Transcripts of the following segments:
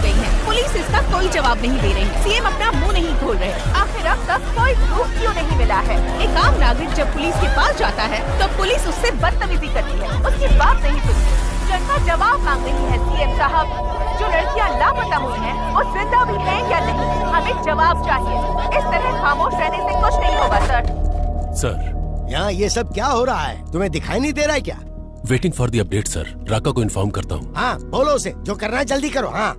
गई हैं। पुलिस इसका कोई जवाब नहीं दे रही। सीएम अपना मुंह नहीं खोल रहे। आखिर अब तक कोई प्रूफ क्यों नहीं मिला है? एक आम नागरिक जब पुलिस के पास जाता है तो पुलिस उससे बदतमीजी करती है, उसकी बात नहीं सुनती। जनता जवाब मांग रही है। सीएम साहब, जो लड़कियां लापता हुई हैं, वो जिंदा भी हैं या नहीं? हमें जवाब चाहिए। इस तरह खामोश रहने से कुछ नहीं होगा सर। यहाँ ये सब क्या हो रहा है? तुम्हें दिखाई नहीं दे रहा है क्या? Waiting for the update sir. Raka को इन्फॉर्म करता हूँ। हाँ, बोलो उसे जो करना है जल्दी करो। हाँ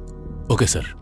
ओके सर।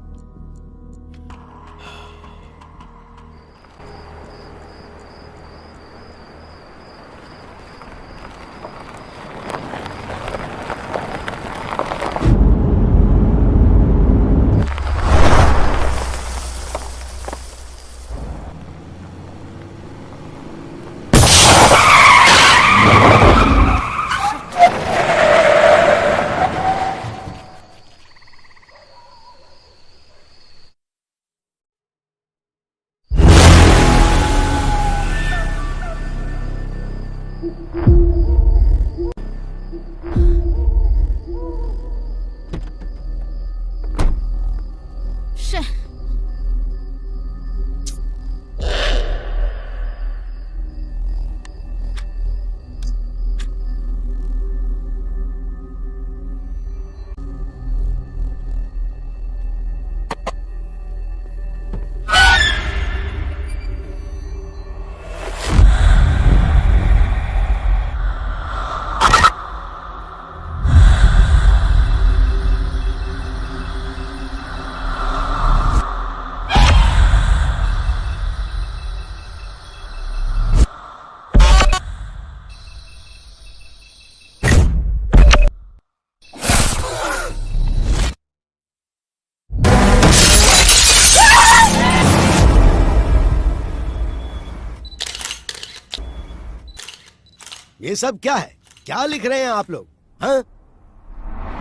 ये सब क्या है? क्या लिख रहे हैं आप लोग? हाँ?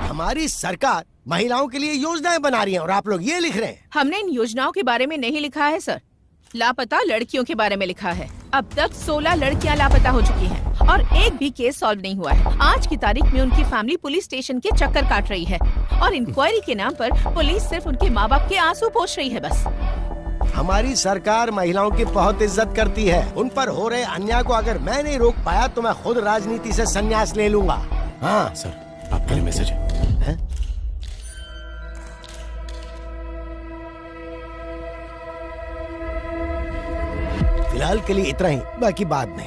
हमारी सरकार महिलाओं के लिए योजनाएं बना रही है और आप लोग ये लिख रहे हैं? हमने इन योजनाओं के बारे में नहीं लिखा है सर। लापता लड़कियों के बारे में लिखा है। अब तक 16 लड़कियां लापता हो चुकी हैं और एक भी केस सॉल्व नहीं हुआ है। आज की तारीख में उनकी फैमिली पुलिस स्टेशन के चक्कर काट रही है और इंक्वायरी के नाम पर पुलिस सिर्फ उनके माँ बाप के आंसू पोंछ रही है बस। हमारी सरकार महिलाओं की बहुत इज्जत करती है। उन पर हो रहे अन्याय को अगर मैं नहीं रोक पाया तो मैं खुद राजनीति से संन्यास ले लूंगा। हाँ सर, आपके लिए मैसेज है। फिलहाल के लिए इतना ही, बाकी बाद में।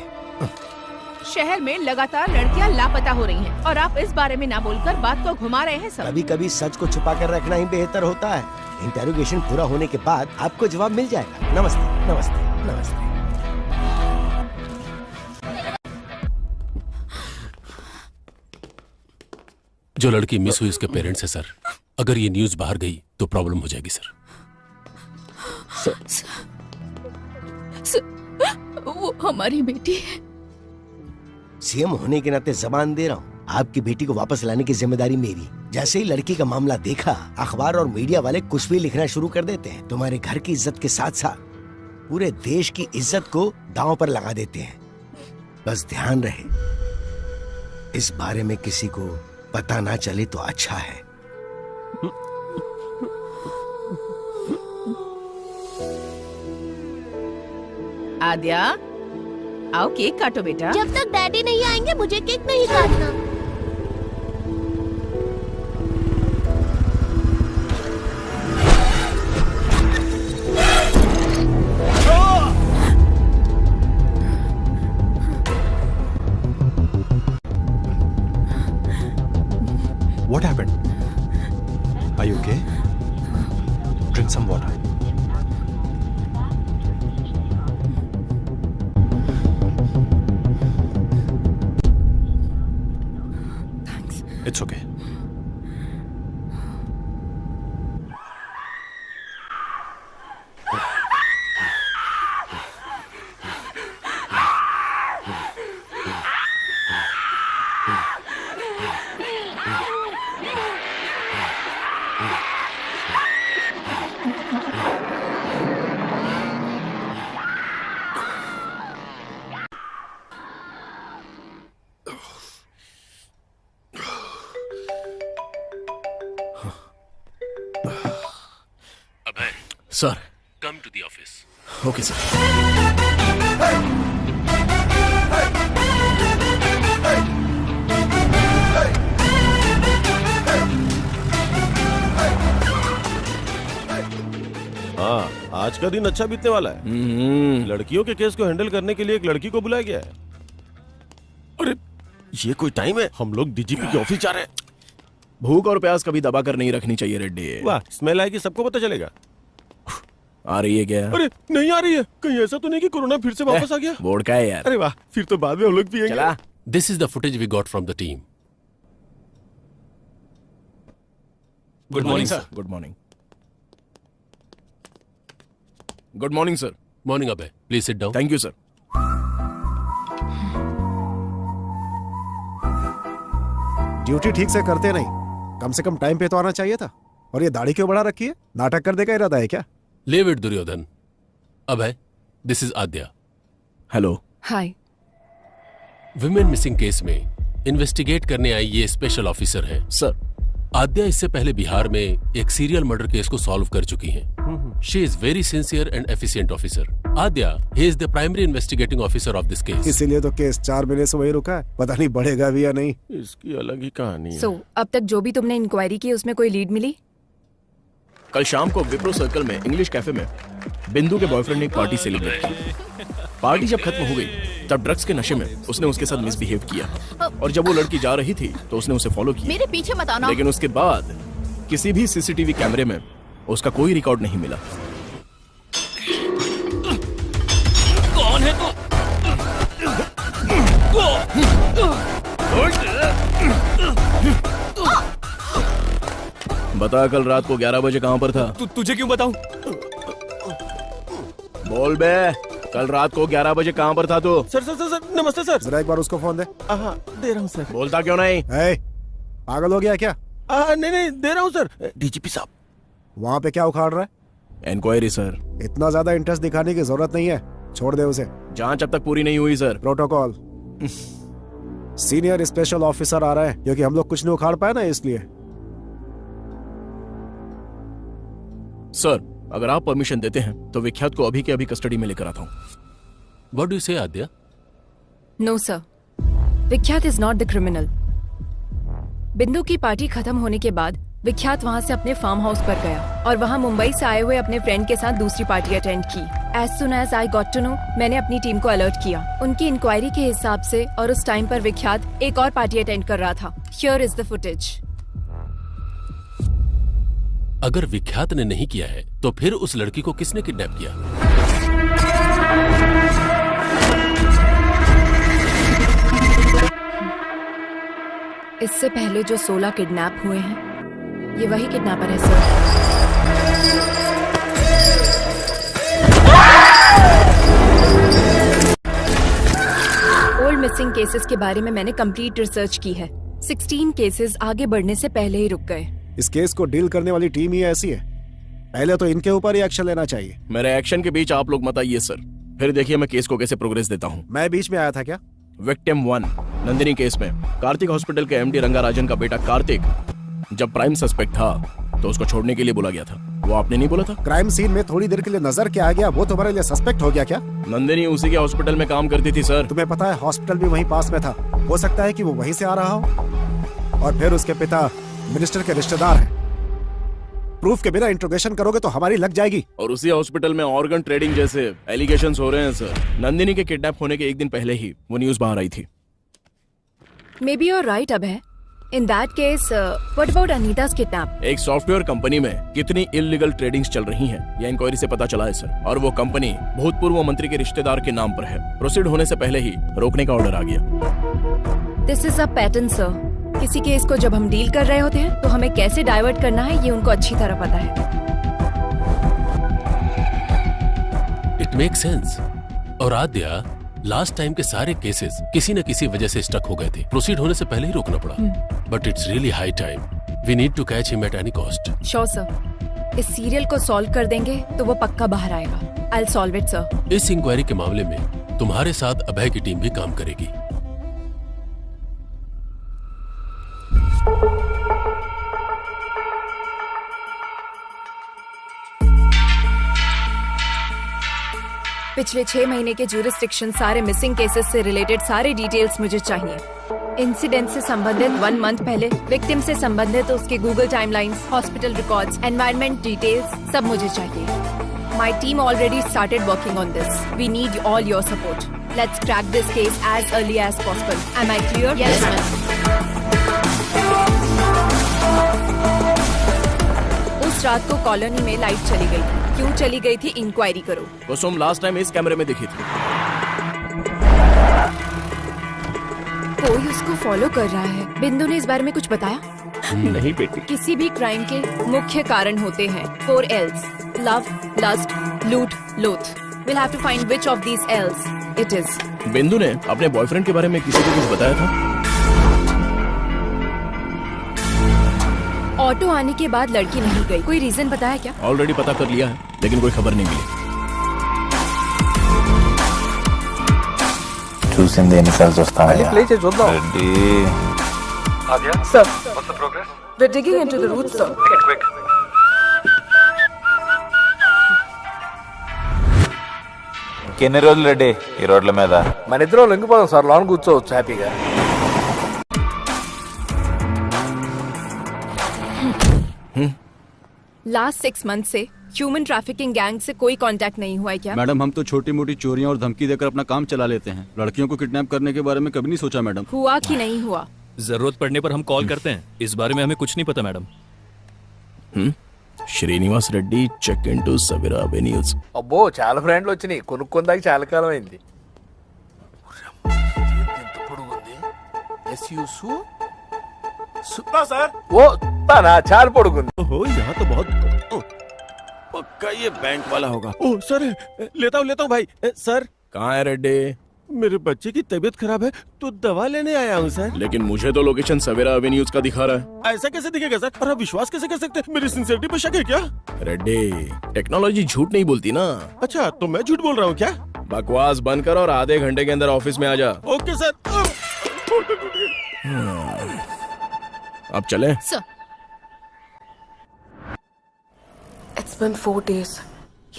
शहर में लगातार लड़कियां लापता हो रही हैं और आप इस बारे में ना बोलकर बात को घुमा रहे हैं सर। कभी कभी सच को छुपा कर रखना ही बेहतर होता है। इंटेरोगेशन पूरा होने के बाद आपको जवाब मिल जाएगा। नमस्ते नमस्ते नमस्ते। जो लड़की मिस हुई उसके पेरेंट्स है सर। अगर ये न्यूज़ बाहर गई तो प्रॉब्लम हो जाएगी सर। वो हमारी बेटी है। सीएम होने के नाते जबान दे रहा हूँ, आपकी बेटी को वापस लाने की जिम्मेदारी मेरी। जैसे ही लड़की का मामला देखा, अखबार और मीडिया वाले कुछ भी लिखना शुरू कर देते हैं। तुम्हारे घर की इज्जत के साथ साथ पूरे देश की इज्जत को दांव पर लगा देते हैं। बस ध्यान रहे, इस बारे में किसी को पता ना चले तो अच्छा है। आद्या, आओ केक काटो बेटा। जब तक डैडी नहीं आएंगे मुझे केक नहीं काटना। What happened? Are you okay? Drink some water. Thanks. It's okay. Sir. Come to the office. Okay sir. हाँ, आज का दिन अच्छा बीतने वाला है। लड़कियों के केस को हैंडल करने के लिए एक लड़की को बुलाया गया है। अरे ये कोई टाइम है? हम लोग डीजीपी के ऑफिस जा रहे हैं। भूख और प्यास कभी दबा कर नहीं रखनी चाहिए रेड्डी। वाह, स्मेल आएगी, सबको पता चलेगा। आ रही है क्या? अरे नहीं आ रही है। कहीं ऐसा तो नहीं कि कोरोना फिर से वापस आ गया? बोर्ड का है यार। अरे वाह, फिर तो बाद में हम लोग पिएंगे। चला। This is the footage we got from the team. Good morning sir. Good morning. Good morning sir. Morning, Abhay. Please sit down. Thank you sir. Duty ठीक से करते नहीं, कम से कम टाइम पे तो आना चाहिए था। और ये दाढ़ी क्यों बढ़ा रखी है? नाटक करने का इरादा है क्या? Leave it, Duryodhan. Abhay, this is Adya. Hello. Hi. Women missing case में इन्वेस्टिगेट करने आई ये स्पेशल ऑफिसर है। सर, आद्या इससे पहले बिहार में एक सीरियल मर्डर केस को सॉल्व कर चुकी हैं। She is very sincere and efficient officer. Adya, he is the primary investigating officer of this case. इसीलिए तो केस 4 महीने से वही रुका है। पता नहीं बढ़ेगा भी या नहीं। इसकी अलग ही कहानी है। So, अब तक जो भी तुमने इंक्वायरी की उसमें कोई लीड मिली? कल शाम को विप्रो सर्कल में इंग्लिश कैफे में बिंदु के बॉयफ्रेंड ने एक पार्टी सेलिब्रेट की। पार्टी जब खत्म हो गई तब ड्रग्स के नशे में उसने उसके साथ मिसबिहेव किया और जब वो लड़की जा रही थी तो उसने उसे फॉलो किया। मेरे पीछे मत आना। लेकिन उसके बाद किसी भी सीसीटीवी कैमरे में उसका कोई रिकॉर्ड नहीं मिला। कौन है तू? बता, कल रात को 11 बजे कहाँ पर था? तुझे क्यों बताऊं? बोल बे, कल रात को 11 बजे कहाँ पर था तू? सर सर सर सर, नमस्ते सर। जरा एक बार उसको फोन दे। हाँ, दे रहा हूँ सर। बोलता क्यों नहीं? ए, पागल हो गया क्या? नहीं नहीं, दे रहा हूँ सर। डीजीपी साहब। वहाँ पे क्या उखाड़ रहा है? Inquiry sir. इतना ज्यादा इंटरेस्ट दिखाने की जरूरत नहीं है, छोड़ दे उसे। जांच अब तक पूरी नहीं हुई sir. Protocol. Senior special officer आ रहा है क्योंकि हम लोग कुछ नहीं उखाड़ पाए ना, इसलिए। सर, अगर आप परमिशन देते हैं तो विख्यात को अभी के अभी कस्टडी में लेकर आता हूँ। What do you say, Adya? No sir, Vikhyat is not the criminal. Bindu की पार्टी खत्म होने के बाद विख्यात वहाँ से अपने फार्म हाउस पर गया और वहाँ मुंबई से आए हुए अपने फ्रेंड के साथ दूसरी पार्टी अटेंड की। As soon as I got to know, मैंने अपनी टीम को अलर्ट किया। उनकी इंक्वायरी के हिसाब से और उस टाइम पर विख्यात एक और पार्टी अटेंड कर रहा था। Here is the footage. अगर विख्यात ने नहीं किया है तो फिर उस लड़की को किसने किडनैप किया? इससे पहले जो 16 किडनैप हुए हैं, ये वही किडनैपर है सर। ओल्ड मिसिंग केसेस के बारे में मैंने कंप्लीट रिसर्च की है। 16 केसेस आगे बढ़ने से पहले ही रुक गए। इस केस को डील करने वाली टीम ही ऐसी है, पहले तो इनके ऊपर ही एक्शन लेना चाहिए। मेरे एक्शन के बीच आप लोग मत आइए सर, फिर देखिए मैं केस को कैसे प्रोग्रेस देता हूँ। मैं बीच में आया था क्या? विक्टिम 1 नंदिनी केस में कार्तिक हॉस्पिटल के एमडी रंगाराजन का बेटा कार्तिक जब प्राइम सस्पेक्ट था तो उसको छोड़ने के लिए बोला गया था। वो आपने नहीं बोला था? क्राइम सीन में थोड़ी देर के लिए नजर क्या आ गया, वो तुम्हारे लिए सस्पेक्ट हो गया क्या? नंदिनी उसी के हॉस्पिटल में काम करती थी सर। तुम्हें पता है हॉस्पिटल भी वहीं पास में था, हो सकता है कि वो वहीं से आ रहा हो। और फिर उसके पिता मिनिस्टर के रिश्तेदार हैं। प्रूफ के बिना इंट्रोगेशन करोगे तो हमारी लग जाएगी। और उसी हॉस्पिटल में ऑर्गन ट्रेडिंग जैसे एलिगेशंस हो रहे हैं सर। नंदिनी के किडनैप होने के एक दिन पहले ही वो न्यूज बाहर आई थी। Maybe you're right Abhay. In that case what about Anita's kidnap? एक सॉफ्टवेयर कंपनी में कितनी इल्लीगल ट्रेडिंग्स चल रही हैं, यह इंक्वायरी से पता चला है सर। और वो कंपनी भूतपूर्व मंत्री के रिश्तेदार के नाम पर है। प्रोसीड होने से पहले ही रोकने का ऑर्डर आ गया। This is a pattern sir. किसी केस को जब हम डील कर रहे होते हैं तो हमें कैसे डाइवर्ट करना है ये उनको अच्छी तरह पता है। It make sense. और आद्या, लास्ट टाइम के सारे केसेस किसी न किसी वजह से स्टक हो गए थे। प्रोसीड होने से पहले ही रोकना पड़ा। But it's really high time. We need to catch him at any cost. Sure sir. इस सीरियल को सॉल्व कर देंगे तो वो पक्का बाहर आएगा। I will solve it sir. इस इंक्वायरी के मामले में तुम्हारे साथ अभय की टीम भी काम करेगी। पिछले 6 महीने के ज्यूरिसडिक्शन, सारे मिसिंग केसेस से रिलेटेड सारे डिटेल्स मुझे चाहिए। इंसिडेंट से संबंधित 1 मंथ पहले, विक्टिम से संबंधित उसके Google timelines, hospital records, environment details सब मुझे चाहिए। My team already started working on this. We need all your support. Let's crack this case as early as possible. Am I clear? Yes ma'am. उस रात को colony में light चली गई थी। क्यों चली गई थी, इंक्वायरी करो। कुसुम लास्ट टाइम इस कैमरे में दिखी थी। कोई उसको फॉलो कर रहा है। बिंदु ने इस बारे में कुछ बताया? नहीं बेटी। किसी भी क्राइम के मुख्य कारण होते हैं 4 L's: लव, लस्ट, लूट, लोथ। We'll have to find which of these L's it is. बिंदु ने अपने बॉयफ्रेंड के बारे में किसी को कुछ बताया था? ऑटो आने के बाद लड़की नहीं गई। कोई रीजन बताया क्या? ऑलरेडी पता कर लिया है, लेकिन कोई खबर नहीं मिली। చూసింది ఎన్నిసార్లు చూస్తామయ్యా? ప్లే చేసి చూద్దాం. Reddy Sir, what's the progress? We're digging into the roots, sir. Quick. ఎన్ని రోజులు రెడ్డి ఈ రోడ్ల మీద? మన ఇద్దరం లొంగిపోదాం సార్, లోన్ కూర్చోవచ్చు హ్యాపీగా. लास्ट 6 मंथ से ह्यूमन ट्रैफिकिंग गैंग से कोई कांटेक्ट नहीं हुआ है क्या? मैडम हम तो छोटी मोटी चोरियां और धमकी देकर अपना काम चला लेते हैं। लड़कियों को किडनैप करने के बारे में कभी नहीं सोचा मैडम। हुआ कि नहीं हुआ? जरूरत पड़ने पर हम कॉल करते हैं। इस बारे में हमें कुछ नहीं पता madam. Srinivas Reddy check into Savira Avenues. అబ్బో చాలా ఫ్రెండ్లు వచ్చినాయి. కొనుక్కుందాక చాలా కాలం అయింది. सर वो ताना चाल पड़ूंगी। ओहो यहाँ तो बहुत पक्का ये बैंक वाला होगा। ओह सर लेता हूँ भाई। सर कहाँ है रेड्डी? मेरे बच्चे की तबीयत खराब है तो दवा लेने आया हूँ सर। लेकिन मुझे तो लोकेशन सवेरा एवेन्यूज का दिखा रहा है। ऐसा कैसे दिखेगा सर? और आप विश्वास कैसे कर सकते हैं? मेरी सिंसियरिटी पे शक है क्या? रेड्डी टेक्नोलॉजी झूठ नहीं बोलती ना। अच्छा तो मैं झूठ बोल रहा हूँ क्या? बकवास बंद कर और आधे घंटे के अंदर ऑफिस में आ जा। Okay sir. अब चले। It's been 4 days.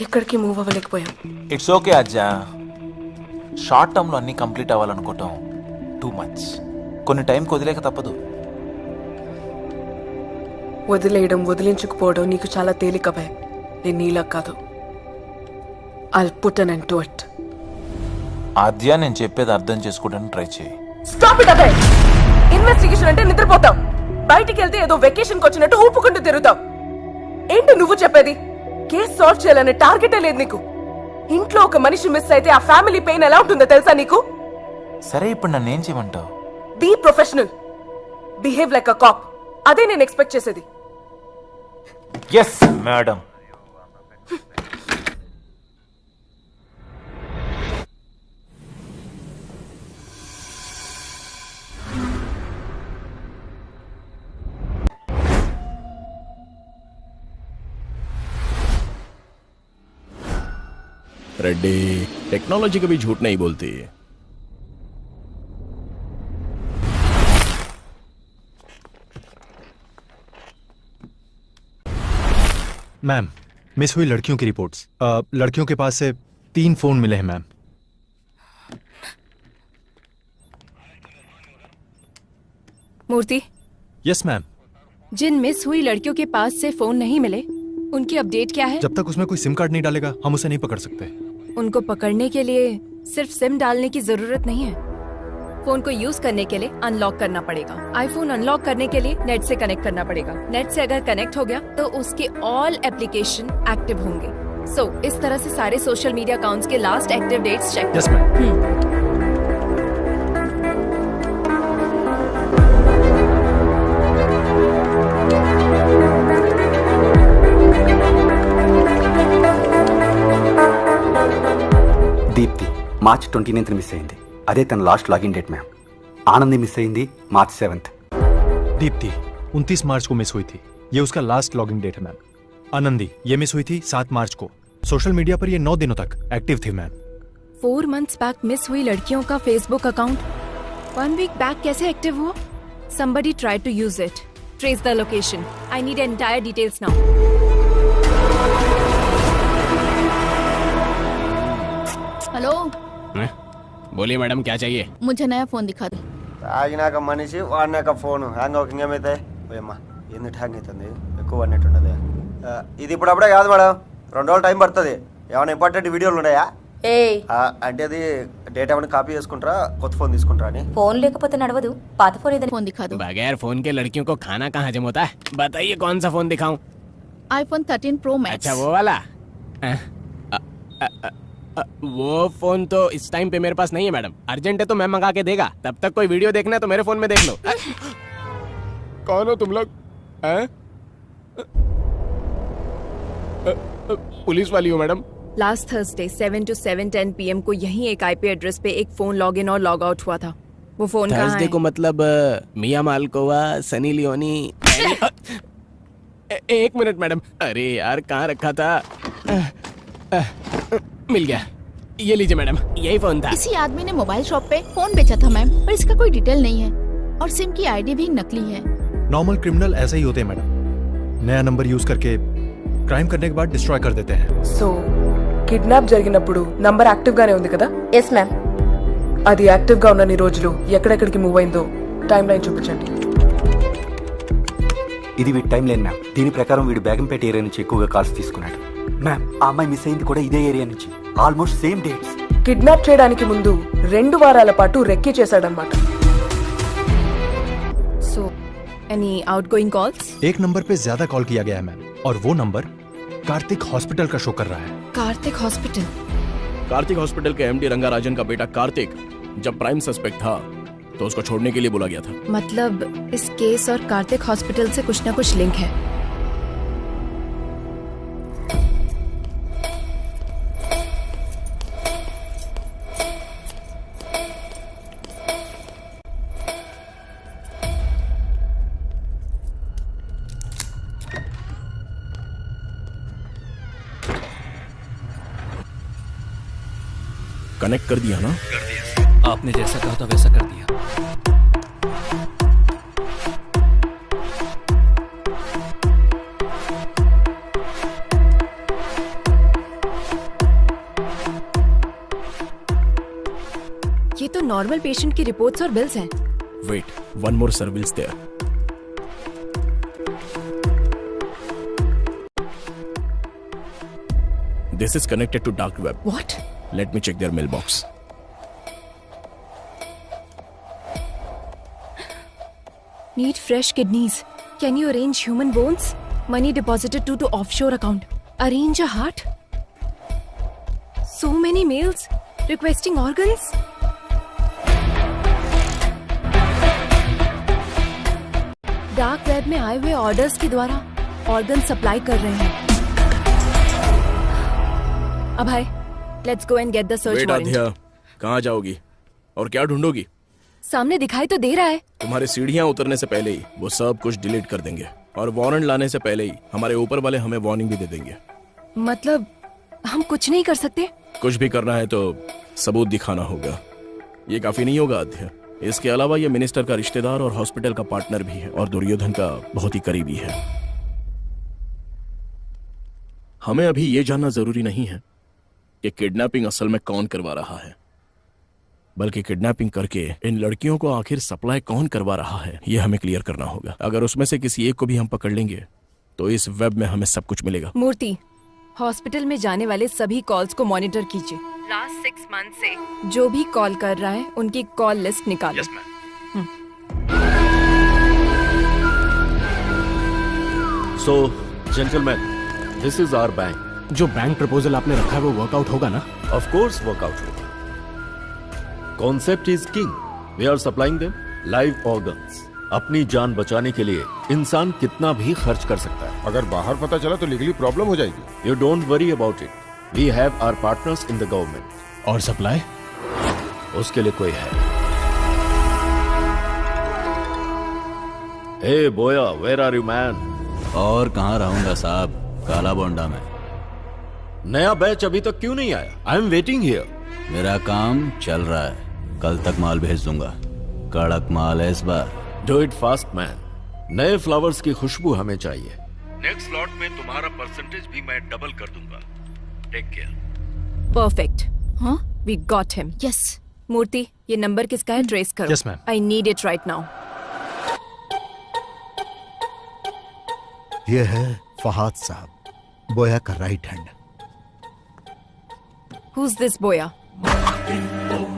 ఎక్కడికి మూవ్ అవ్వలేకపోయాం. It's okay Ajja. Short term లో అన్ని కంప్లీట్ అవ్వాలనుకోవటం టూ మచ్. కొన్ని టైం వదిలేక తప్పదు. వదిలేయడం వదిలించుకుపోవడం నీకు చాలా తేలికవే. నేను నీలా కాదు. I'll put an end to it. ఆద్య నేను చెప్పేది అర్థం చేసుకోవడానికి ట్రై చేయి. Stop it అదే. ఇన్వెస్టిగేషన్ అంటే నిద్రపోతాం. బయటికి వెళ్తే ఏదో వెకేషన్కి వచ్చినట్టు ఊపుకుంటూ తిరుగుతాం. ఏంటి నువ్వు చెప్పేది? కేసు సాల్వ్ చేయాలనే టార్గెటే లేదు నీకు. ఇంట్లో ఒక మనిషి మిస్ అయితే ఆ ఫ్యామిలీ పెయిన్ ఎలా ఉంటుందో తెలుసా నీకు? సరే ఇప్పుడు నన్ను ఏం చేయమంటావు? Be professional, behave like a cop. అదే నేను ఎక్స్పెక్ట్ చేసేది. Yes madam. रेड्डी टेक्नोलॉजी कभी झूठ नहीं बोलती। मैम मिस हुई लड़कियों की रिपोर्ट्स। लड़कियों के पास से 3 फोन मिले हैं मैम। मूर्ति। Yes ma'am. जिन मिस हुई लड़कियों के पास से फोन नहीं मिले, उनकी अपडेट क्या है? जब तक उसमें कोई सिम कार्ड नहीं डालेगा हम उसे नहीं पकड़ सकते। उनको पकड़ने के लिए सिर्फ सिम डालने की जरूरत नहीं है। फोन को यूज करने के लिए अनलॉक करना पड़ेगा। आईफोन अनलॉक करने के लिए नेट से कनेक्ट करना पड़ेगा। नेट से अगर कनेक्ट हो गया तो उसके ऑल एप्लीकेशन एक्टिव होंगे। इस तरह से सारे सोशल मीडिया अकाउंट्स के last active dates check. Yes ma'am. Deepti March 29th miss అయింది. అదే తన last login date ma'am. Anandi miss అయింది మార్చ్ 7th. दीप्ति 29 मार्च को मिस हुई थी. ये उसका लास्ट लॉगिन डेट है मैम. आनंदी ये मिस हुई थी 7 मार्च को. सोशल मीडिया पर ये 9 दिनों तक एक्टिव थी मैम. 4 months बैक मिस हुई लड़कियों का फेसबुक अकाउंट 1 week बैक कैसे एक्टिव हुआ? Somebody tried to use it. Trace the location. I need entire details now. बोलिए मैडम, क्या चाहिए? मुझे नया फोन दिखा दो। తాగినాక మనిషి వాడినాక ఫోను హ్యాంగ్ అవ్వక ఇంకేమైతే పోయమ్మా ఎందుకు హ్యాంగ్ అవుతుంది ఎక్కువ వాడినట్టు ఉండదు ఇది ఇప్పుడు అప్పుడే కాదు మేడం 2 రోజులు టైం పడుతుంది ఏమైనా ఇంపార్టెంట్ వీడియోలు ఉన్నాయా అంటే అది డేటా ఏమైనా కాపీ చేసుకుంటారా కొత్త ఫోన్ తీసుకుంటారా అని फोन లేకపోతే నడవదు పాత फोन ఏదైనా फोन दिखा दो। बगैर फोन के लड़कियों को खाना कहाँ हजम होता है? बताइए कौन सा फोन दिखाऊं? iPhone 13 Pro Max। अच्छा वो वाला? वो फोन तो इस टाइम पे मेरे पास नहीं है मैडम, अर्जेंट है तो मैं मंगा के देगा। तब तक कोई वीडियो देखना है तो मेरे फोन में देख लो। कौन हो तुम लोग? पुलिस वाली हो madam? Last Thursday 7 to 7:10 PM को यही एक IP एड्रेस पे एक फोन लॉग इन और लॉग आउट हुआ था। वो फोन कहाँ थर्सडे है? को मतलब मिया मालकोवा, सनी लियोनी। एक मिनट मैडम, अरे यार कहाँ रखा था? मिल गया, ये लीजिए मैडम, यही फोन था। इसी आदमी ने मोबाइल शॉप पे फोन बेचा था मैम, पर इसका कोई डिटेल नहीं है और सिम की आईडी भी नकली है। नॉर्मल क्रिमिनल ऐसे ही होते हैं मैडम, नया नंबर यूज करके क्राइम करने के बाद डिस्ट्रॉय कर देते हैं। సో కిడ్నాప్ జరిగినప్పుడు నంబర్ యాక్టివ్ గానే ఉంది కదా? Yes ma'am. అది యాక్టివ్ గా ఉన్న రోజులు ఎక్కడెక్కడికి మూవ్ అయిందో టైం లైన్ చూపించండి. ఇది వీడి టైం లైన్ మ్యామ్. దీని ప్రకారం వీడు బేగంపేట ఏరియా నుంచి ఎక్కువగా కాల్స్ తీసుకున్నాడు మ్యామ్. ఆ అమ్మాయి మిస్ అయింది కూడా ఇదే ఏరియా నుంచి, ఆల్మోస్ట్ సేమ్ డేట్స్. కిడ్నాప్ చేయడానికి ముందు 2 వారాల పాటు రెక్కీ చేశాడన్నమాట. So, any outgoing calls? एक नंबर पे ज्यादा कॉल किया गया है मैम, और वो नंबर कार्तिक हॉस्पिटल का शो कर रहा है। कार्तिक हॉस्पिटल? कार्तिक हॉस्पिटल के MD रंगाराजन का बेटा कार्तिक जब प्राइम सस्पेक्ट था तो उसको छोड़ने के लिए बोला गया था। मतलब इस केस और कार्तिक हॉस्पिटल से कुछ ना कुछ लिंक है। कनेक्ट कर दिया ना? कर दिया। आपने जैसा कहा था वैसा कर दिया। ये तो नॉर्मल पेशेंट की रिपोर्ट्स और बिल्स हैं। Wait, one more surveillance there. This is connected to dark web. What? Let me check their mailbox. Need fresh kidneys. Can you arrange human bones? Money deposited to offshore account. Arrange a heart? So many mails requesting organs. Dark web में आए हुए orders के द्वारा organ supply कर रहे हैं। अब hi, let's go and get the search warrant. कहाँ जाओगी और क्या ढूंढोगी? सामने दिखाई तो दे रहा है। तुम्हारे सीढ़ियाँ उतरने से पहले ही वो सब कुछ डिलीट कर देंगे और वारंट लाने से पहले ही हमारे ऊपर वाले हमें वार्निंग भी दे देंगे। मतलब हम कुछ नहीं कर सकते? कुछ भी करना है तो सबूत दिखाना होगा। ये काफी नहीं होगा अध्यय। इसके अलावा ये मिनिस्टर का रिश्तेदार और हॉस्पिटल का पार्टनर भी है और दुर्योधन का बहुत ही करीबी है। हमें अभी ये जानना जरूरी नहीं है कि किडनैपिंग असल में कौन करवा रहा है, बल्कि किडनैपिंग करके इन लड़कियों को आखिर सप्लाई कौन करवा रहा है ये हमें क्लियर करना होगा। अगर उसमें से किसी एक को भी हम पकड़ लेंगे तो इस वेब में हमें सब कुछ मिलेगा। मूर्ति, हॉस्पिटल में जाने वाले सभी कॉल्स को मॉनिटर कीजिए। लास्ट 6 मंथ से जो भी कॉल कर रहा है उनकी कॉल लिस्ट निकालो। So gentleman, this is our bank. जो बैंक प्रपोजल आपने रखा है वो वर्कआउट होगा ना? ऑफ कोर्स वर्कआउट होगा। Concept is king. We are supplying them live organs. अपनी जान बचाने के लिए इंसान कितना भी खर्च कर सकता है। अगर बाहर पता चला तो लीगली प्रॉब्लम हो जाएगी। You don't worry about it. We have our partners in the government. और सप्लाई? उसके लिए कोई है। हे बोया, वेयर आर यू मैन? और कहाँ रहूंगा साहब, काला बोंडा में। नया बैच अभी तक क्यों नहीं आया? I am waiting here. मेरा काम चल रहा है, कल तक माल भेज दूंगा। कड़क माल है इस बार। Do it fast man. नए फ्लावर्स की खुशबू हमें चाहिए। नेक्स्ट स्लॉट में तुम्हारा परसेंटेज भी मैं डबल कर दूंगा। Take care. परफेक्ट। हाँ, we got him. Yes. Murthy, ये नंबर किसका है? ट्रेस करो। Yes, ma'am. I need it right now. ये है फहाद साहब, बोया का राइट हैंड। Who's this बोया?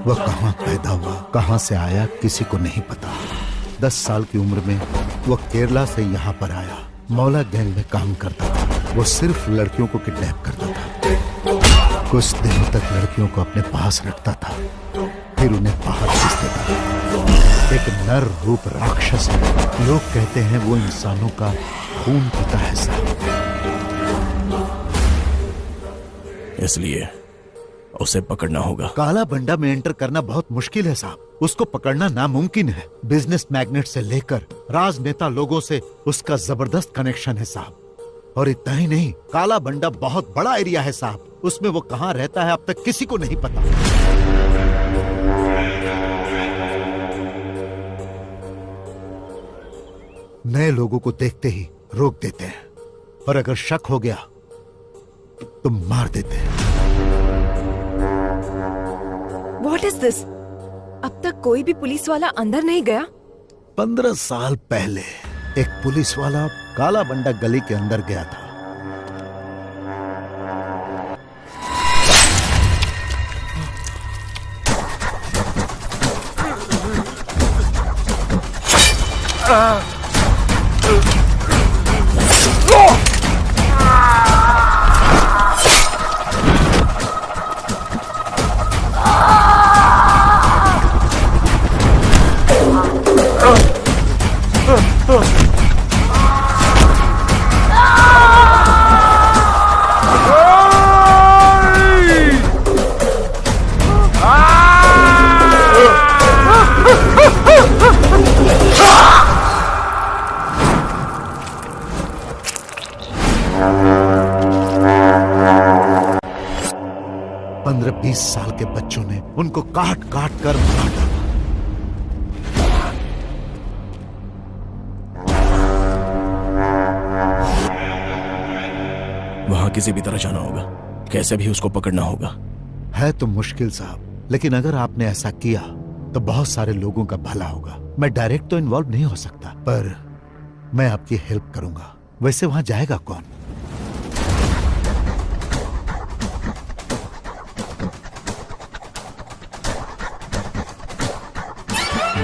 वह कहाँ पैदा हुआ, कहाँ से आया, किसी को नहीं पता। 10 साल की उम्र में वह केरला से यहाँ पर आया। मौला गैंग में काम करता था। वो सिर्फ लड़कियों को किडनैप करता था। कुछ दिनों तक लड़कियों को अपने पास रखता था, फिर उन्हें बाहर भेज देता था। एक नर रूप राक्षस है। लोग कहते हैं वो इंसानों का खून पीता है साहब। इसलिए उसे पकड़ना होगा। काला बंडा में एंटर करना बहुत मुश्किल है साहब। उसको पकड़ना नामुमकिन है। बिजनेस मैग्नेट से लेकर राजनेता लोगों से उसका जबरदस्त कनेक्शन है साहब। और इतना ही नहीं, काला बंडा बहुत बड़ा एरिया है साहब। उसमें वो कहाँ रहता है अब तक किसी को नहीं पता। नए लोगों को देखते ही रोक देते हैं, और अगर शक हो गया तो मार देते हैं। What is this? अब तक कोई भी पुलिस वाला अंदर नहीं गया? 15 साल पहले एक पुलिस वाला काला बंडा गली के अंदर गया था। साल के बच्चों ने उनको काट काट कर मार डाला। वहां किसी भी तरह जाना होगा, कैसे भी उसको पकड़ना होगा। है तो मुश्किल साहब, लेकिन अगर आपने ऐसा किया तो बहुत सारे लोगों का भला होगा। मैं डायरेक्ट तो इन्वॉल्व नहीं हो सकता, पर मैं आपकी हेल्प करूंगा। वैसे वहां जाएगा कौन?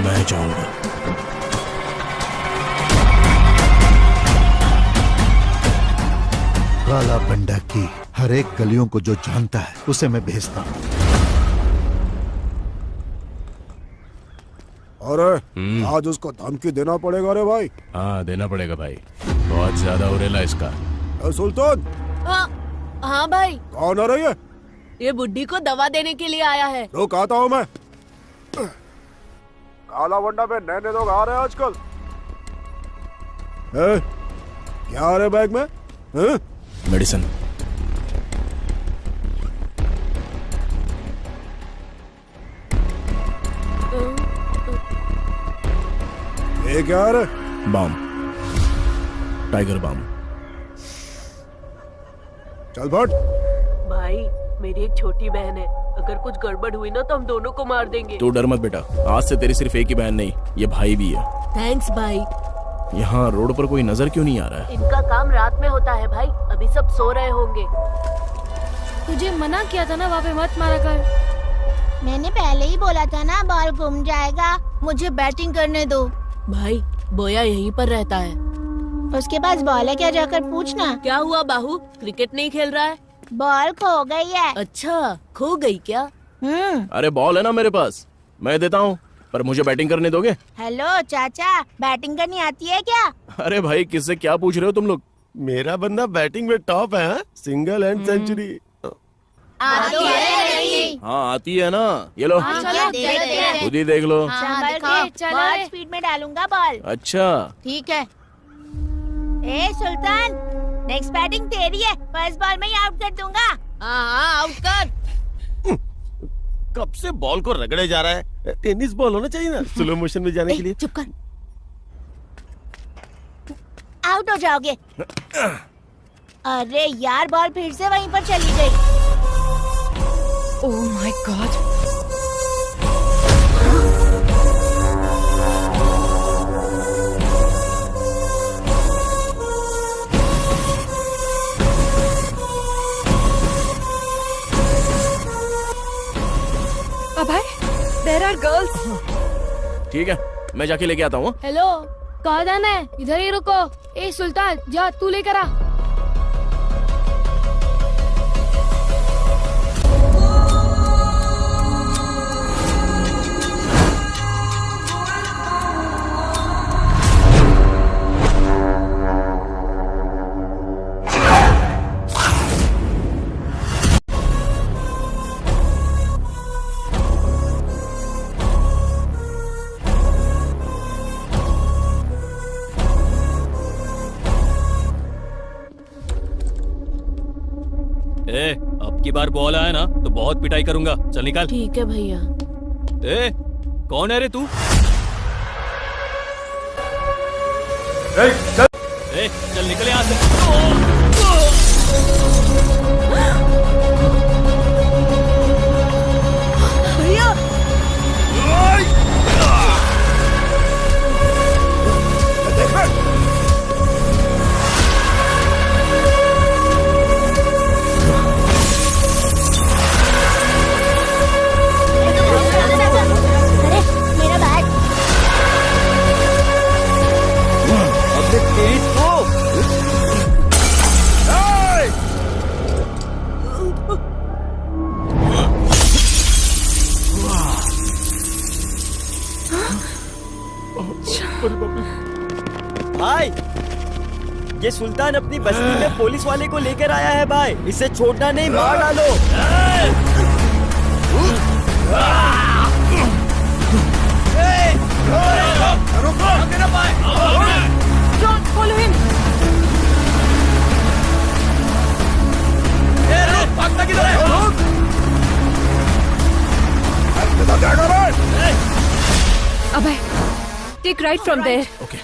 मैं जाऊंगा। काला बंडा की हर एक गलियों को जो जानता है उसे मैं भेजता हूं। अरे आज उसको धमकी देना पड़ेगा रे भाई। हाँ देना पड़ेगा भाई, बहुत ज्यादा उड़ेला इसका। सुल्तान। हाँ भाई। कौन आ रही है? ये बुड्ढी को दवा देने के लिए आया है। रुक आता हूँ मैं। काला बंडा में नए लोग आ रहे हैं आजकल। क्या आ रहे बैग में? मेडिसिन। ये क्या आ रहा? बम, टाइगर बम। चल फट। भाई मेरी एक छोटी बहन है, अगर कुछ गड़बड़ हुई ना तो हम दोनों को मार देंगे। तू डर मत बेटा, आज से तेरी सिर्फ एक ही बहन नहीं, ये भाई भी है। थैंक्स भाई। यहाँ रोड पर कोई नजर क्यों नहीं आ रहा है? इनका काम रात में होता है भाई, अभी सब सो रहे होंगे। तुझे मना किया था ना वहाँ पे मत मारा कर। मैंने पहले ही बोला था ना बॉल घूम जाएगा, मुझे बैटिंग करने दो। भाई बोया यहीं पर रहता है। उसके पास बॉल है क्या, जाकर पूछना। क्या हुआ बाहू, क्रिकेट नहीं खेल रहा है? बॉल खो गई है। अच्छा खो गई क्या? अरे बॉल है ना मेरे पास, मैं देता हूँ, पर मुझे बैटिंग करने दोगे? हेलो चाचा, बैटिंग करनी आती है क्या? अरे भाई किससे क्या पूछ रहे हो तुम लोग? मेरा बंदा बैटिंग में टॉप है, सिंगल एंड सेंचुरी। आती है नहीं? हाँ आती है ना, ये लो खुद ही देख लो। बहुत स्पीड में डालूंगा बॉल। अच्छा ठीक है। ए सुल्तान, नेक्स्ट बैटिंग तेरी है, फर्स्ट बॉल में ही आउट कर दूंगा। हाँ आउट कर। कब से बॉल को रगड़े जा रहा है? टेनिस बॉल होना चाहिए ना स्लो मोशन में जाने के लिए। चुप कर, आउट हो जाओगे। अरे यार बॉल फिर से वहीं पर चली गई। Oh my God. Where are girls? ठीक है, मैं जाके लेके आता हूँ। हेलो, कहाँ जाना है? इधर ही रुको। ए सुल्तान, जा तू लेकर आ। अब की बार बॉल आया ना तो बहुत पिटाई करूंगा। चल निकाल। ठीक है भैया। ए, कौन है रे तू? चल निकल यहाँ से। भैया भाई, ये सुल्तान अपनी बस्ती में पुलिस वाले को लेकर आया है भाई। इसे छोड़ना नहीं, मार डालो। follow him. भागता किधर है? अबे, take right from there. Okay.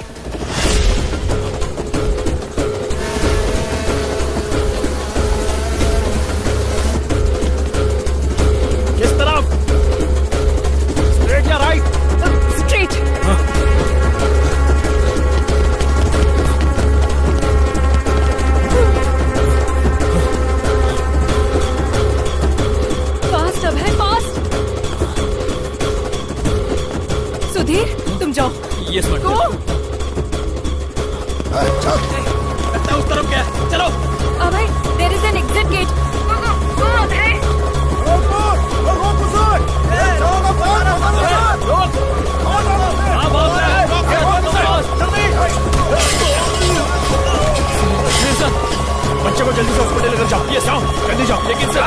किस तरफ? Straight या right? Straight. Fast अब है, fast. सुधीर, तुम जाओ। Yes, madam. Go. लगता है उस तरफ क्या है? चलो। अबे, there is an exit gate. Go, go, go, अबे. बच्चे को जल्दी से हॉस्पिटल लेकर जाओ। ये जाओ, जल्दी जाओ। लेकिन सर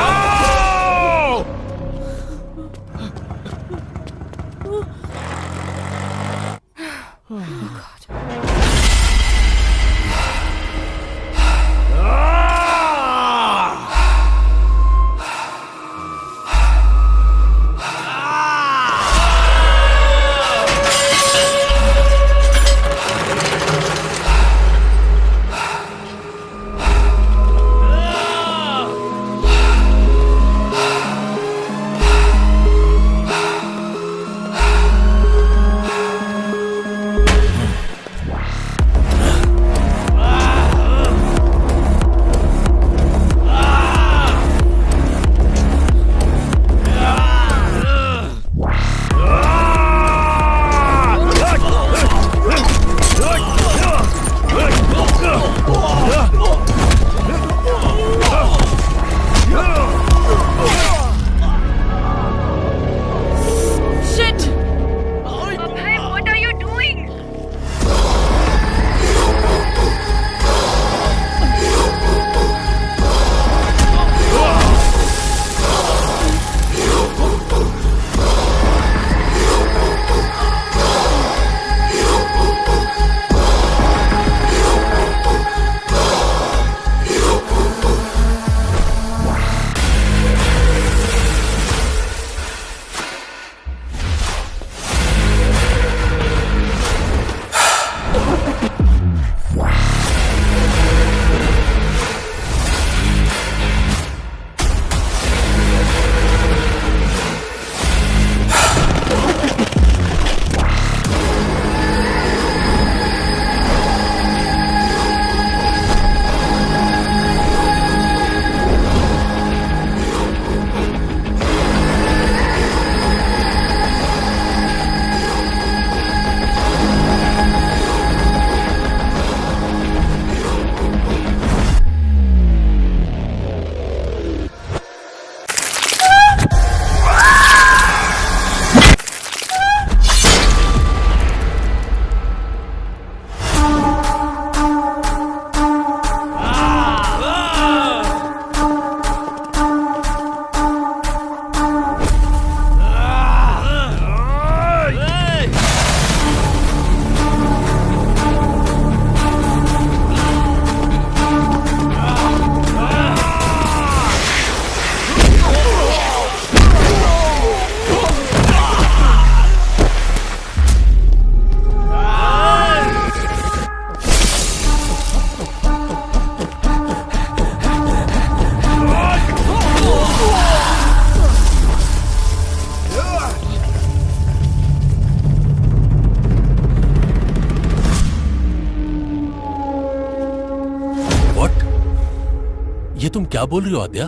तुम क्या बोल रही हो आद्या?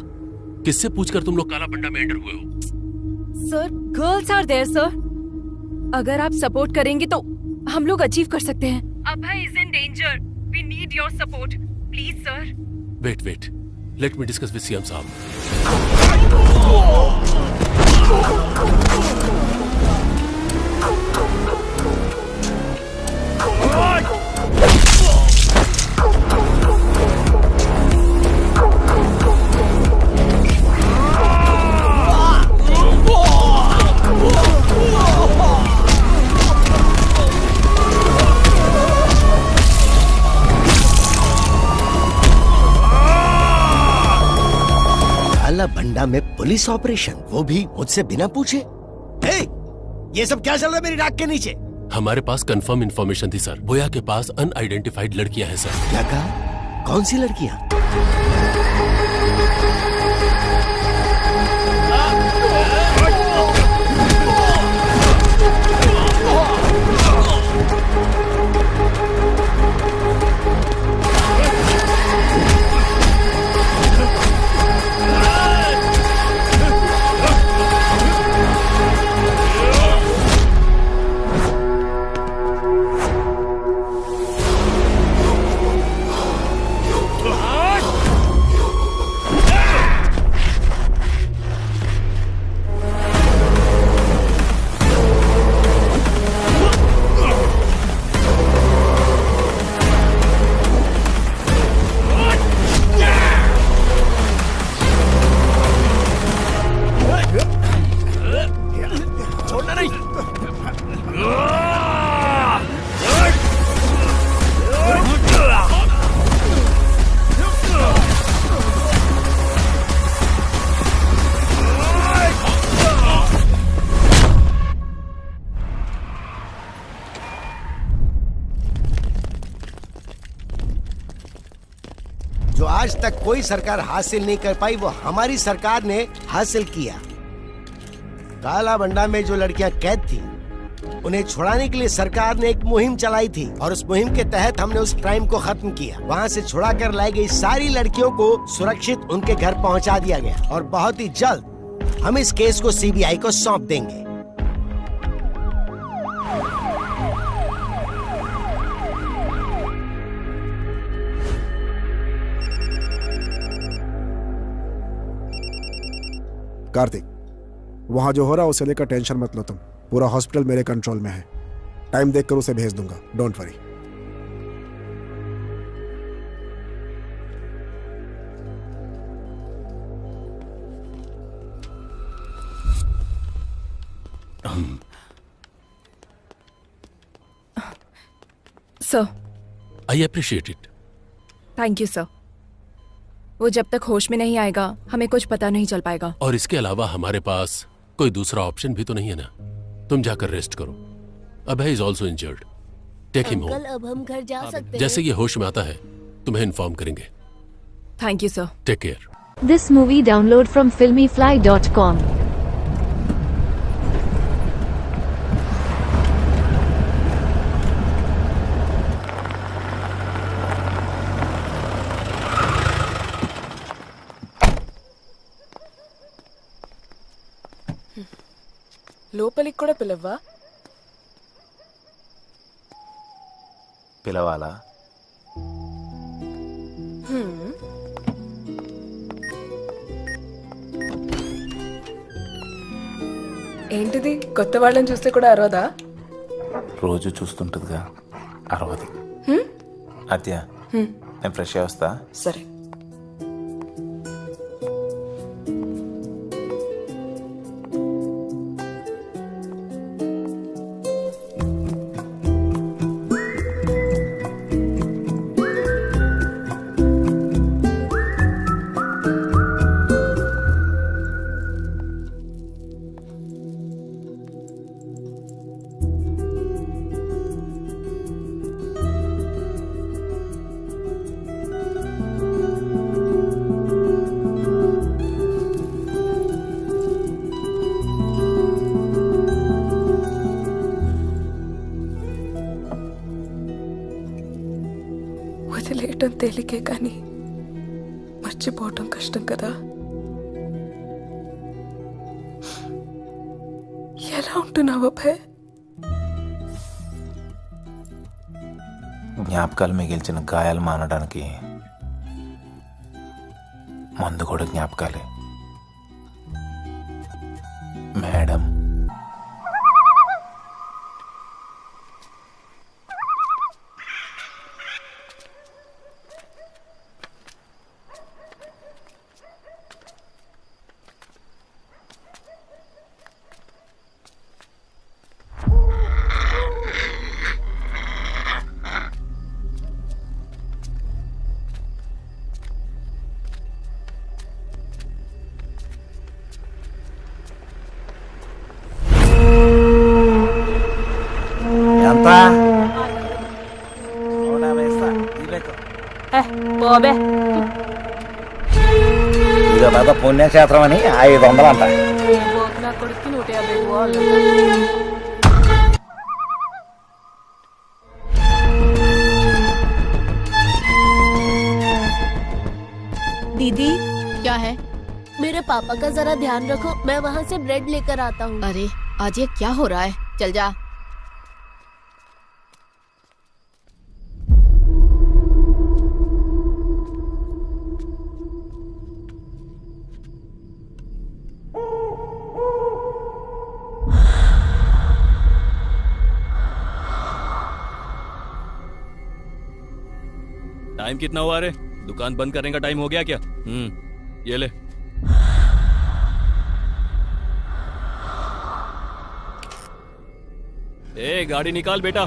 किससे पूछकर तुम लोग काला बंडा में एंटर हुए हो? Sir, girls are there sir. अगर आप सपोर्ट करेंगे तो हम लोग अचीव कर सकते हैं। Abhay is in danger. We need your support please sir. Wait, let me discuss with CM साहब। काला भंडा में पुलिस ऑपरेशन, वो भी मुझसे बिना पूछे। ये सब क्या चल रहा है मेरी नाक के नीचे? हमारे पास कंफर्म इंफॉर्मेशन थी सर। बोया के पास अनआइडेंटिफाइड लड़कियां हैं सर। क्या कहा? कौन सी लड़कियां? जो आज तक कोई सरकार हासिल नहीं कर पाई वो हमारी सरकार ने हासिल किया। काला बंडा में जो लड़कियां कैद थी उन्हें छुड़ाने के लिए सरकार ने एक मुहिम चलाई थी और उस मुहिम के तहत हमने उस क्राइम को खत्म किया। वहां से छुड़ा कर लाई गई सारी लड़कियों को सुरक्षित उनके घर पहुंचा दिया गया और बहुत ही जल्द हम इस केस को सीबीआई को सौंप देंगे। कार्तिक, वहां जो हो रहा है उसे लेकर टेंशन मत लो तुम। पूरा हॉस्पिटल मेरे कंट्रोल में है। टाइम देखकर उसे भेज दूंगा, don't worry. Sir, I appreciate it. Thank you sir. वो जब तक होश में नहीं आएगा हमें कुछ पता नहीं चल पाएगा। और इसके अलावा हमारे पास कोई दूसरा ऑप्शन भी तो नहीं है ना। तुम जाकर रेस्ट करो। Abhay is also injured. Take him home. अब हम घर जा सकते हैं। जैसे ये होश में आता है तुम्हें इन्फॉर्म करेंगे। Thank you sir. Take care. This movie download from filmyfly.com. లోపలికి కూడా పిలవ్వా? పిలవాలా? ఏంటిది, కొత్త వాళ్ళని చూస్తే కూడా అరవదా? రోజు చూస్తుంటదిగా, అరవదు. అత్య, నేను ఫ్రెష్ అయ్యి వస్తా. సరే. వదిలేయటం తేలికే కానీ మర్చిపోవటం కష్టం కదా. ఎలా ఉంటున్నావు అభయ్? జ్ఞాపకాలు మిగిల్చిన గాయాలు మానడానికి మందు కూడా జ్ఞాపకాలే. మేడం, ఇదో పెద్ద పుణ్యక్షేత్రం అని 500 అంట. నా కొడుకు 150. दीदी क्या है? मेरे पापा का जरा ध्यान रखो, मैं वहाँ से ब्रेड लेकर आता हूँ. अरे आज ये क्या हो रहा है? चल जा. टाइम कितना हुआ रे? दुकान बंद करने का टाइम हो गया क्या? ये ले. ए गाड़ी निकाल बेटा.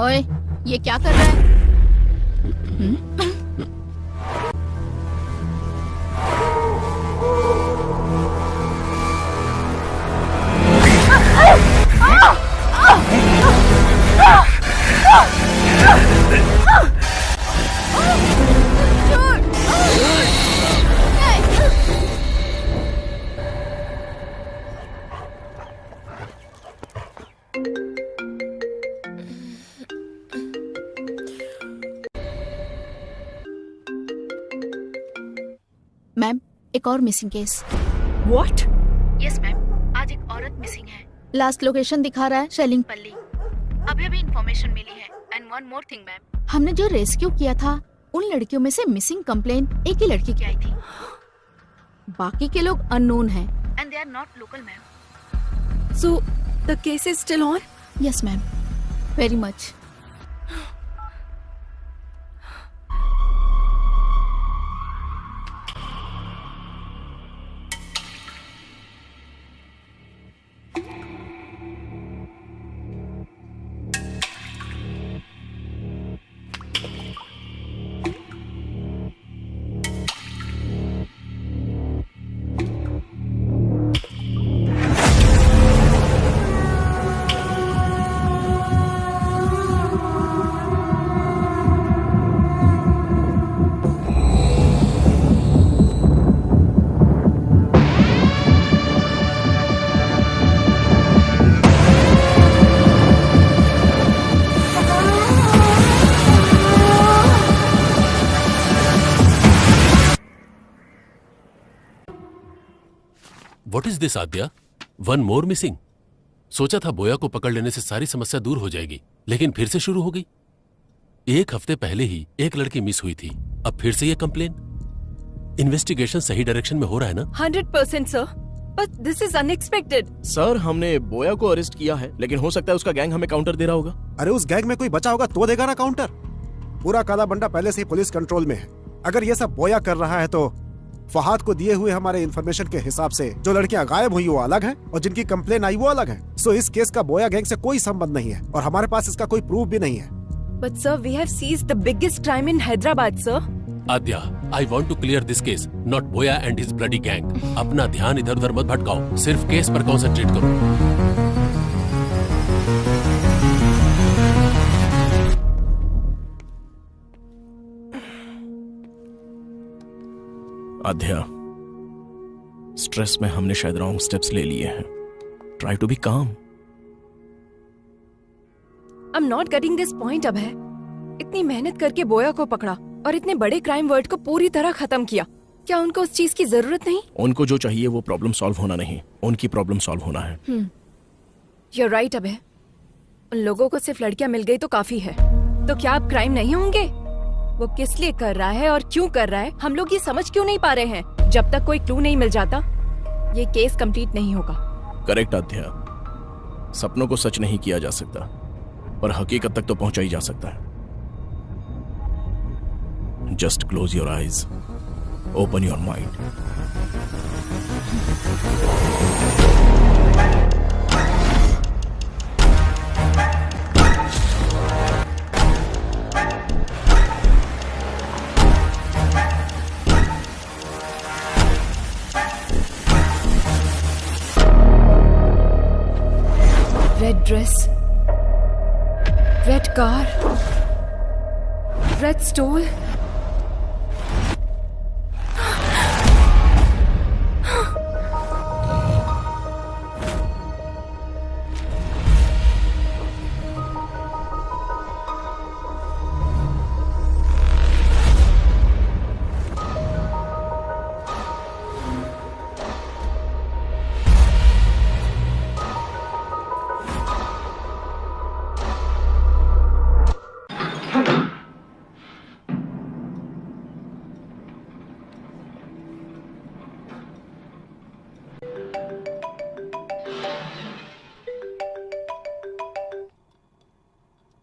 ओए, ये क्या कर रहा है? मैम, एक और missing case. What? Yes ma'am, आज एक औरत मिसिंग है. लास्ट लोकेशन दिखा रहा है शेलिंगपल्ली. अभी इन्फॉर्मेशन मिली है. And one more thing ma'am, हमने जो रेस्क्यू किया था उन लड़कियों में से मिसिंग कंप्लेन एक ही लड़की की आई थी. बाकी के लोग अननोन हैं and they are not local ma'am. So the case is still on? Yes ma'am, very much. What is this, Adya? One more missing. सोचा था बोया को पकड़ लेने से सारी समस्या दूर हो जाएगी, लेकिन फिर से शुरू हो गई. 1 हफ्ते पहले ही एक लड़की मिस हुई थी, अब फिर से ये कंप्लेन. इन्वेस्टिगेशन सही डायरेक्शन में हो रहा है ना? 100% sir, but this is unexpected. Sir, हमने बोया को अरेस्ट किया है, लेकिन हो सकता है उसका गैंग हमें काउंटर दे रहा होगा. अरे उस गैंग में कोई बचा होगा तो देगा ना काउंटर. पूरा काला बंडा पहले से ही पुलिस कंट्रोल में है. अगर ये सब बोया कर रहा है तो फहाद को दिए हुए हमारे इंफॉर्मेशन के हिसाब से जो लड़कियां गायब हुई वो अलग हैं और जिनकी कंप्लेन आई वो अलग है. सो इस केस का बोया गैंग से कोई संबंध नहीं है और हमारे पास इसका कोई प्रूफ भी नहीं है. But sir, we have seized the biggest crime in Hyderabad sir. Adya, I want to clear this case, not Boya and his bloody gang. अपना ध्यान इधर उधर मत भटकाओ, सिर्फ केस पर कॉन्सेंट्रेट करो. आध्या, स्ट्रेस में हमने शायद रॉन्ग स्टेप्स ले लिए हैं। Try to be calm. I am not getting this point Abhay. इतनी मेहनत करके बोया को पकड़ा और इतने बड़े क्राइम वर्ड को पूरी तरह खत्म किया। क्या उनको उस चीज की जरूरत नहीं? उनको जो चाहिए वो प्रॉब्लम सॉल्व होना नहीं, उनकी प्रॉब्लम सॉल्व होना है। यू आर राइट अभय। उन लोगों को सिर्फ लड़कियां मिल गई तो काफी है। तो क्या अब क्राइम नहीं होंगे? वो किस लिए कर रहा है और क्यों कर रहा है, हम लोग ये समझ क्यों नहीं पा रहे हैं? जब तक कोई क्लू नहीं मिल जाता ये केस कंप्लीट नहीं होगा। करेक्ट आध्या। सपनों को सच नहीं किया जा सकता, पर हकीकत तक तो पहुंचा ही जा सकता है। Just close your eyes, open your mind. Red dress, red car, red stole.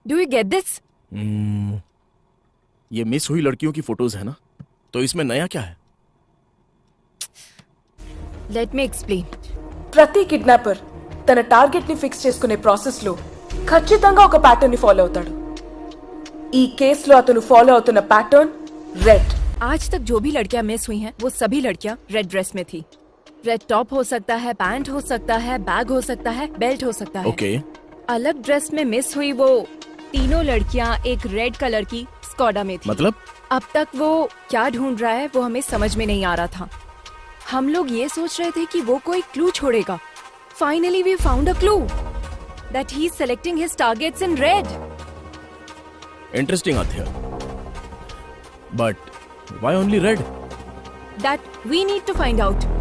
Do you get this? ये मिस हुई लड़कियों की फोटोज है ना, तो इसमें नया क्या है? Let me explain. ప్రతి కిడ్నాపర్ తన టార్గెట్ ని ఫిక్స్ చేసుకునే ప్రాసెస్ లో ఖచ్చితంగా ఒక ప్యాటర్న్ ని ఫాలో అవుతాడు. ఈ కేసులో అతను ఫాలో అవుతున్న ప్యాటర్న్ రెడ్. आज तक जो भी लड़कियां मिस हुई हैं, वो सभी लड़कियां रेड ड्रेस में थी। रेड टॉप हो सकता है, पैंट हो सकता है, बैग हो सकता है, बेल्ट हो सकता है। ओके। अलग ड्रेस में मिस हुई वो तीनों लड़कियां एक रेड कलर की स्कॉडा में थी। मतलब? अब तक वो क्या ढूंढ रहा है वो हमें समझ में नहीं आ रहा था। हम लोग ये सोच रहे थे कि वो कोई क्लू छोड़ेगा। Finally we found a clue that he's selecting his targets in red. Interesting, Athya. But why only red? That we need to find out.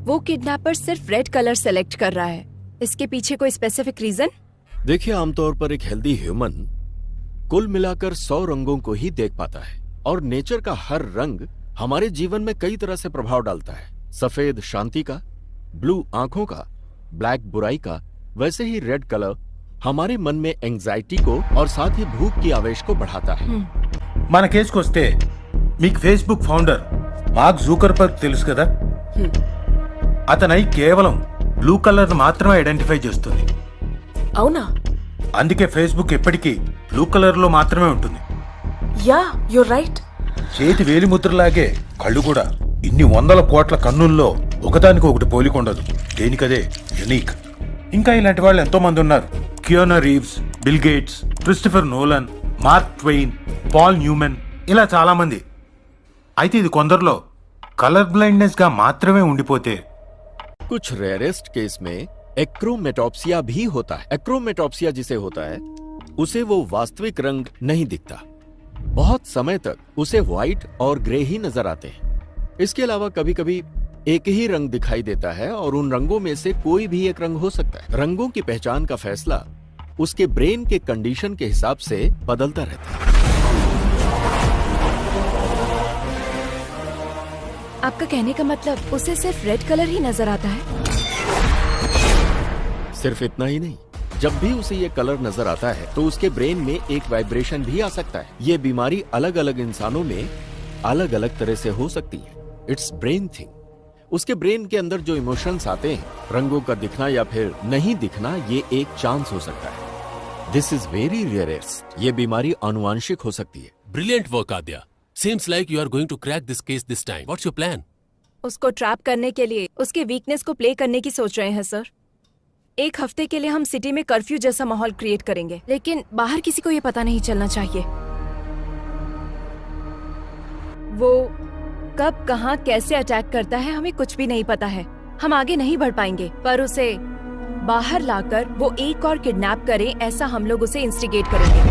वो किडनैपर सिर्फ रेड कलर सेलेक्ट कर रहा है। इसके पीछे कोई स्पेसिफिक रीजन? देखिए, आमतौर पर एक हेल्दी ह्यूमन कुल मिलाकर 100 रंगों को ही देख पाता है, और नेचर का हर रंग हमारे जीवन में कई तरह से प्रभाव डालता है। सफेद शांति का, ब्लू आंखों का, ब्लैक बुराई का, वैसे ही रेड कलर हमारे मन में एंजाइटी को और साथ ही भूख की आवेश को बढ़ाता है। మన కేసుకొస్తే మీకు ఫేస్బుక్ ఫౌండర్ మార్క్ జూకర్బర్గ్ తెలుసు కదా, అతనై కేవలం బ్లూ కలర్ మాత్రమే ఐడెంటిఫై చేస్తుంది. అవునా? అందుకే ఫేస్బుక్ ఎప్పటికీ బ్లూ కలర్ లో మాత్రమే ఉంటుంది. Yeah, you're right. చేతి వేలి ముద్రలాగే కళ్ళు కూడా ఇన్ని వందల కోట్ల కన్నుల్లో ఒకదానికి ఒకటి పోలికొండదు. దేనికదే యునిక్. ఇంకా ఇలాంటి వాళ్ళు ఎంతో మంది ఉన్నారు. Keanu Reeves, Bill Gates, Christopher Nolan, Mark Twain, Paul Newman, ఇలా చాలా మంది. అయితే ఇది కొందరిలో కలర్ బ్లైండ్నెస్ గా మాత్రమే ఉండిపోతే कुछ रेयरेस्ट केस में एक्रोमेटॉप्सिया भी होता है। एक्रोमेटॉप्सिया जिसे होता है उसे वो वास्तविक रंग नहीं दिखता। बहुत समय तक उसे व्हाइट और ग्रे ही नजर आते हैं। इसके अलावा कभी कभी एक ही रंग दिखाई देता है और उन रंगों में से कोई भी एक रंग हो सकता है। रंगों की पहचान का फैसला उसके ब्रेन के कंडीशन के हिसाब से बदलता रहता है। आपका कहने का मतलब उसे सिर्फ रेड कलर ही नजर आता है? सिर्फ इतना ही नहीं, जब भी उसे ये कलर नजर आता है तो उसके ब्रेन में एक वाइब्रेशन भी आ सकता है। ये बीमारी अलग अलग इंसानों में अलग अलग तरह से हो सकती है। It's brain thing. उसके ब्रेन के अंदर जो इमोशंस आते हैं, रंगों का दिखना या फिर नहीं दिखना, ये एक चांस हो सकता है। This is very rarest. ये बीमारी आनुवांशिक हो सकती है। Brilliant work Adya. Seems like you are going to crack this case this time. What's your plan? उसको ट्रैप करने के लिए उसके वीकनेस को प्ले करने की सोच रहे हैं सर। एक हफ्ते के लिए हम सिटी में कर्फ्यू जैसा माहौल क्रिएट करेंगे, लेकिन बाहर किसी को ये पता नहीं चलना चाहिए। वो कब कहाँ कैसे अटैक करता है हमें कुछ भी नहीं पता है। हम आगे नहीं बढ़ पाएंगे, पर उसे बाहर लाकर वो एक और किडनैप करे, ऐसा हम लोग उसे इंस्टिगेट करेंगे।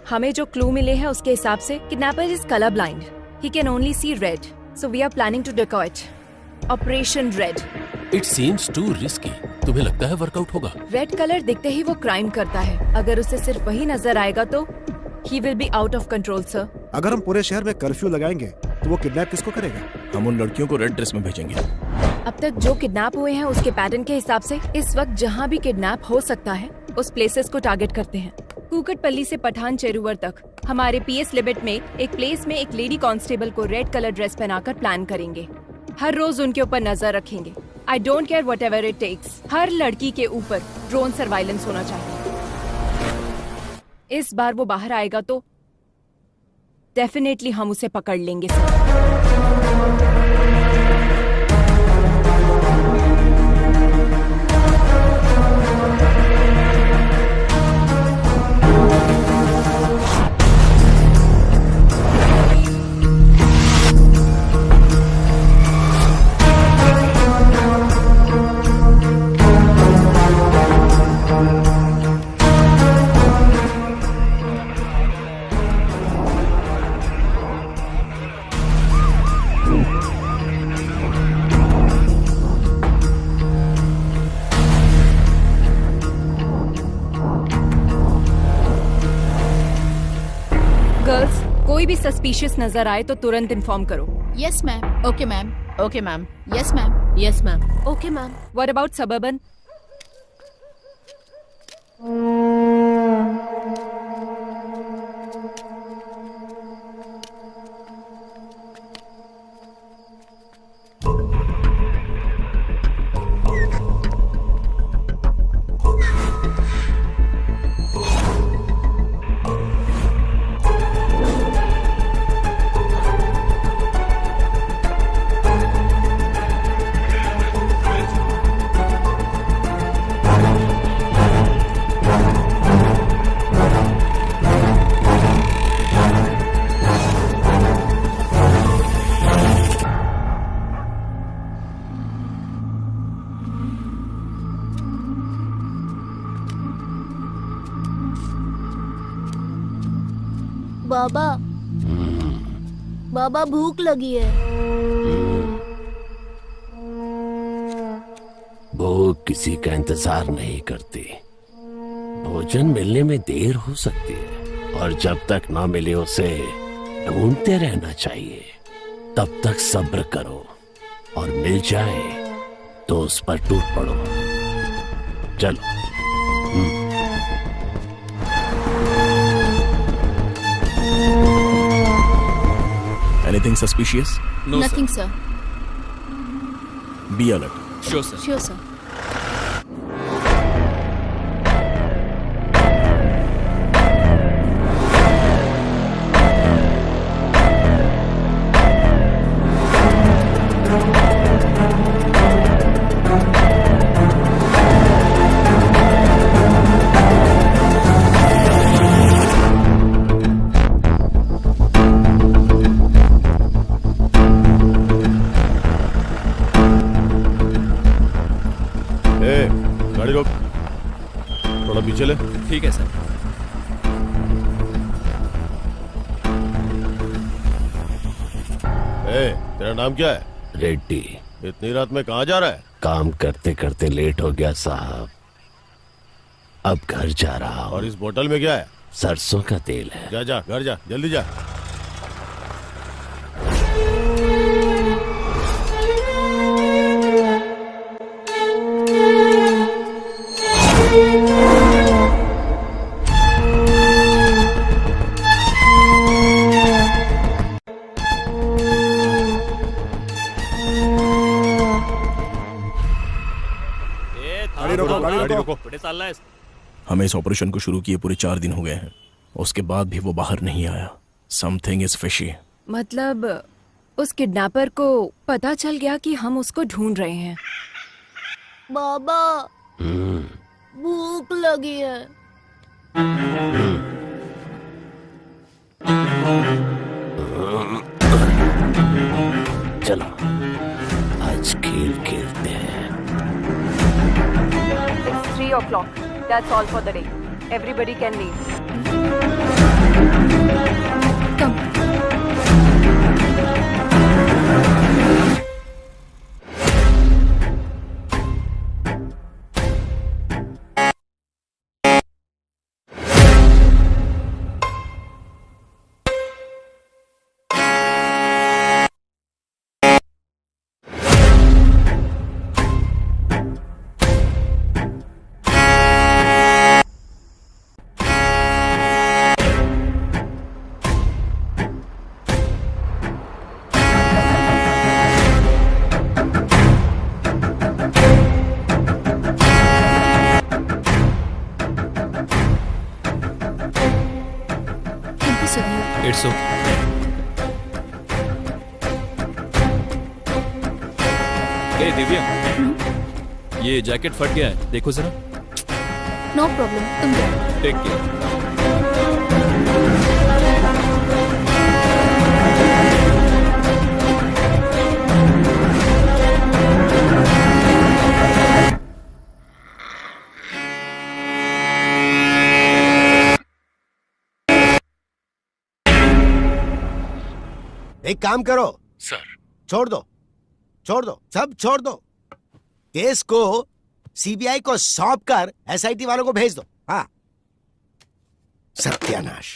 हमें जो क्लू मिले हैं उसके हिसाब से kidnapper is colour blind, he can only see red, so we are planning to decoy it, operation red. It seems too risky. तुम्हें लगता है वर्कआउट होगा? रेड कलर दिखते ही वो क्राइम करता है, अगर उसे सिर्फ वही नजर आएगा तो he will be out of control sir. अगर हम पूरे शहर में कर्फ्यू लगाएंगे तो वो किडनैप किसको करेगा? हम उन लड़कियों को रेड ड्रेस में भेजेंगे। अब तक जो किडनैप हुए हैं उसके पैटर्न के हिसाब से इस वक्त जहाँ भी किडनैप हो सकता है उस प्लेसेस को टारगेट करते हैं। कुकटपल्ली से पठान चेरुवर तक हमारे पीएस लिमिट में एक प्लेस में एक लेडी कांस्टेबल को रेड कलर ड्रेस पहनाकर प्लान करेंगे। हर रोज उनके ऊपर नजर रखेंगे। I don't care whatever it takes. हर लड़की के ऊपर ड्रोन सर्वाइलेंस होना चाहिए। इस बार वो बाहर आएगा तो डेफिनेटली हम उसे पकड़ लेंगे सर। कोई भी सस्पिशियस नजर आए तो तुरंत इन्फॉर्म करो। Yes ma'am. Okay ma'am. Okay ma'am. Yes ma'am. Yes ma'am. Okay ma'am. What about suburban? बाबा, बाबा भूख लगी है। भूख किसी का इंतजार नहीं करती। भोजन मिलने में देर हो सकती है और जब तक ना मिले उसे ढूंढते रहना चाहिए। तब तक सब्र करो और मिल जाए तो उस पर टूट पड़ो। चलो। Anything suspicious? No, Nothing, sir. Be alert. Sure, sir. Sure, sir. गाड़ी रोक, थोड़ा पीछे ले। ठीक है सर। तेरा नाम क्या है? रेड्डी। इतनी रात में कहाँ जा रहा है? काम करते करते लेट हो गया साहब, अब घर जा रहा हूँ। और इस बोतल में क्या है? सरसों का तेल है। जा जा, घर जा, जल्दी जा। हमें इस ऑपरेशन को शुरू किए पूरे 4 दिन हो गए हैं, उसके बाद भी वो बाहर नहीं आया। Something is fishy. मतलब उस किडनैपर को पता चल गया कि हम उसको ढूंढ रहे हैं। बाबा भूख लगी है। चलो आज खेल खेलते हैं। It's 3 o'clock. That's all for the day. Everybody can leave. Come. It's okay. Hey Divya, ये जैकेट फट गया है, देखो जरा। नो प्रॉब्लम, तुम जाओ। Take care. एक काम करो सर, छोड़ दो सब छोड़ दो। केस को सीबीआई को सौंप कर एसआईटी वालों को भेज दो। हाँ, सत्यानाश।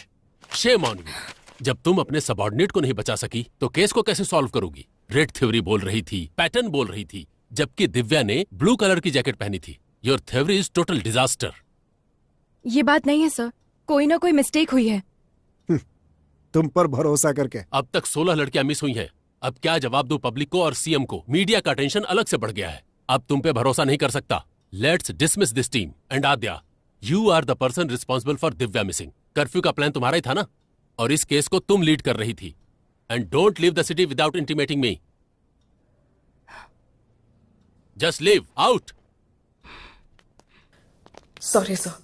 Shame on you. जब तुम अपने सबऑर्डिनेट को नहीं बचा सकी तो केस को कैसे सॉल्व करोगी? रेड थ्योरी बोल रही थी, पैटर्न बोल रही थी, जबकि दिव्या ने ब्लू कलर की जैकेट पहनी थी। Your theory is total disaster. ये बात नहीं है सर, कोई ना कोई मिस्टेक हुई है। तुम पर भरोसा करके। अब तक 16 लड़कियां मिस हुई हैं। अब क्या जवाब दो पब्लिक को और सीएम को? मीडिया का टेंशन अलग से बढ़ गया है। अब तुम पे भरोसा नहीं कर सकता। Let's dismiss this team and Adya, you are the person responsible for Divya missing. Curfew का प्लान तुम्हारा ही था ना, और इस केस को तुम लीड कर रही थी। And don't leave the city without intimating me. Just leave out. Sorry sir.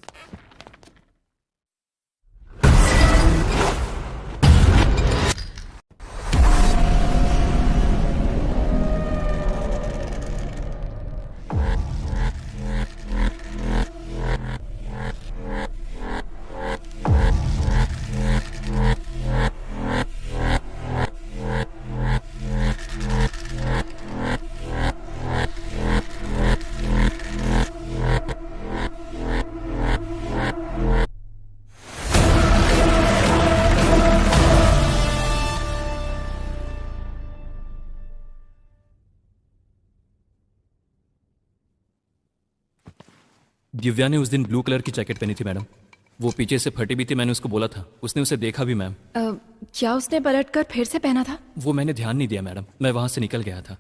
Divya ने उस दिन ब्लू कलर की जैकेट पहनी थी मैडम। वो पीछे से फटी भी थी, मैंने उसको बोला था। उसने उसे देखा भी मैम। क्या उसने पलटकर फिर से पहना था? वो मैंने ध्यान नहीं दिया मैडम, मैं वहां से निकल गया था।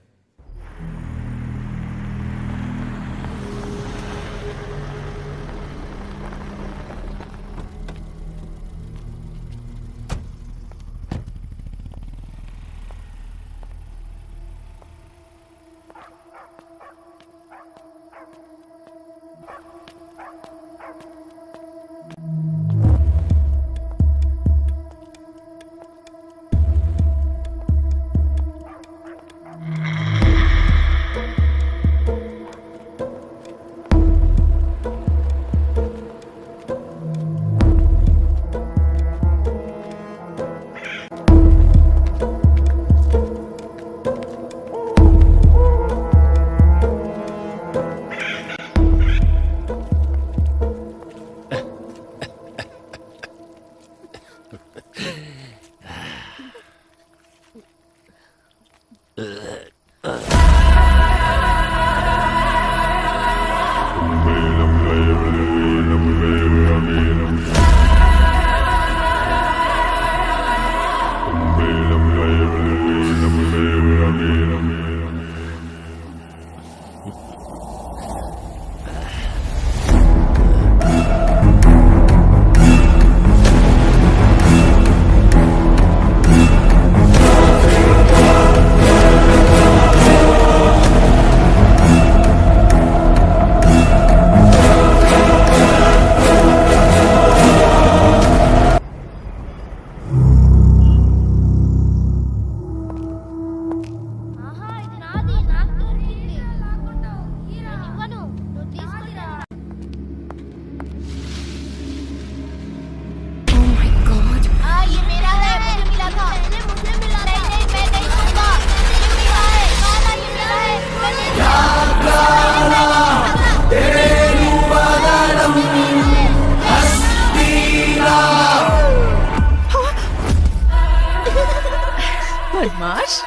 बदमाश।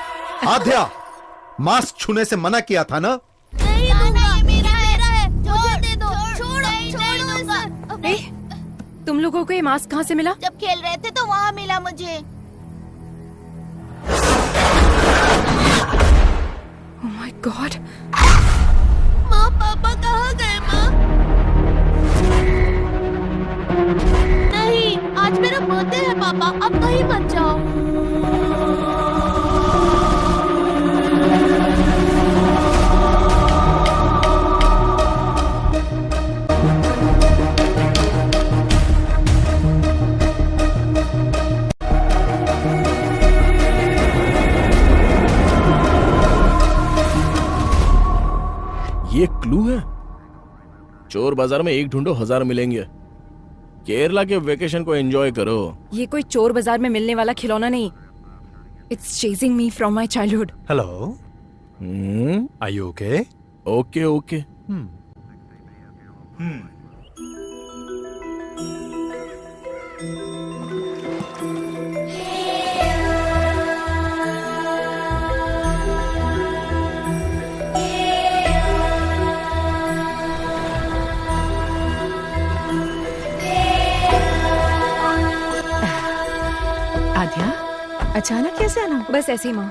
आद्या, मास्क छूने से मना किया था ना? नहीं दूंगा, मेरा है, मुझे दे दो, छोड़ो। तुम लोगों को ये मास्क कहाँ से मिला? जब खेल रहे थे तो वहाँ मिला मुझे। Oh my God! माँ पापा कहाँ गए माँ? नहीं, आज मेरा बर्थडे है पापा, अब कहीं मत जाओ। ये क्लू है। चोर बाजार में एक ढूंढो 1000 मिलेंगे। केरला के वेकेशन को एंजॉय करो। ये कोई चोर बाजार में मिलने वाला खिलौना नहीं। It's chasing me from my childhood. Hello. Are you okay? Okay, okay. आद्या, अचानक कैसे आना? बस ऐसे ही माँ।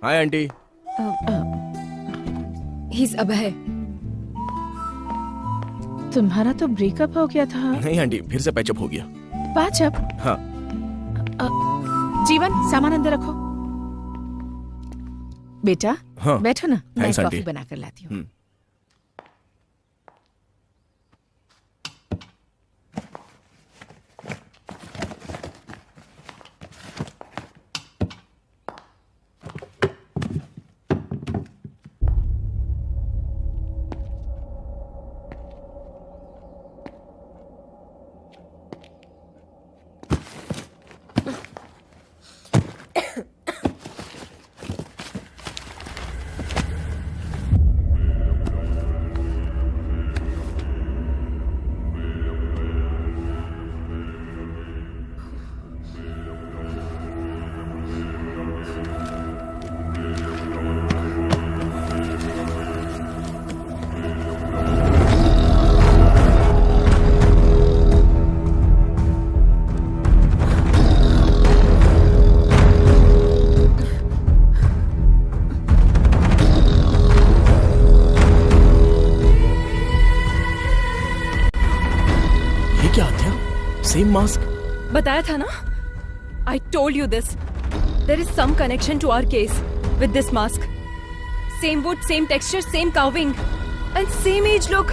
Hi aunty. He's अभय। तुम्हारा तो ब्रेकअप हो गया था। नहीं आंटी, फिर से पैचअप हो गया। पैचअप? हाँ। जीवन, सामान अंदर रखो। बेटा, हाँ। बैठो ना, मैं थैंक्स, कॉफी आंटी। बना कर लाती हूँ। Same mask. बताया था ना? I told you this. There is some connection to our case with this mask. Same wood, same texture, same carving, and same age look.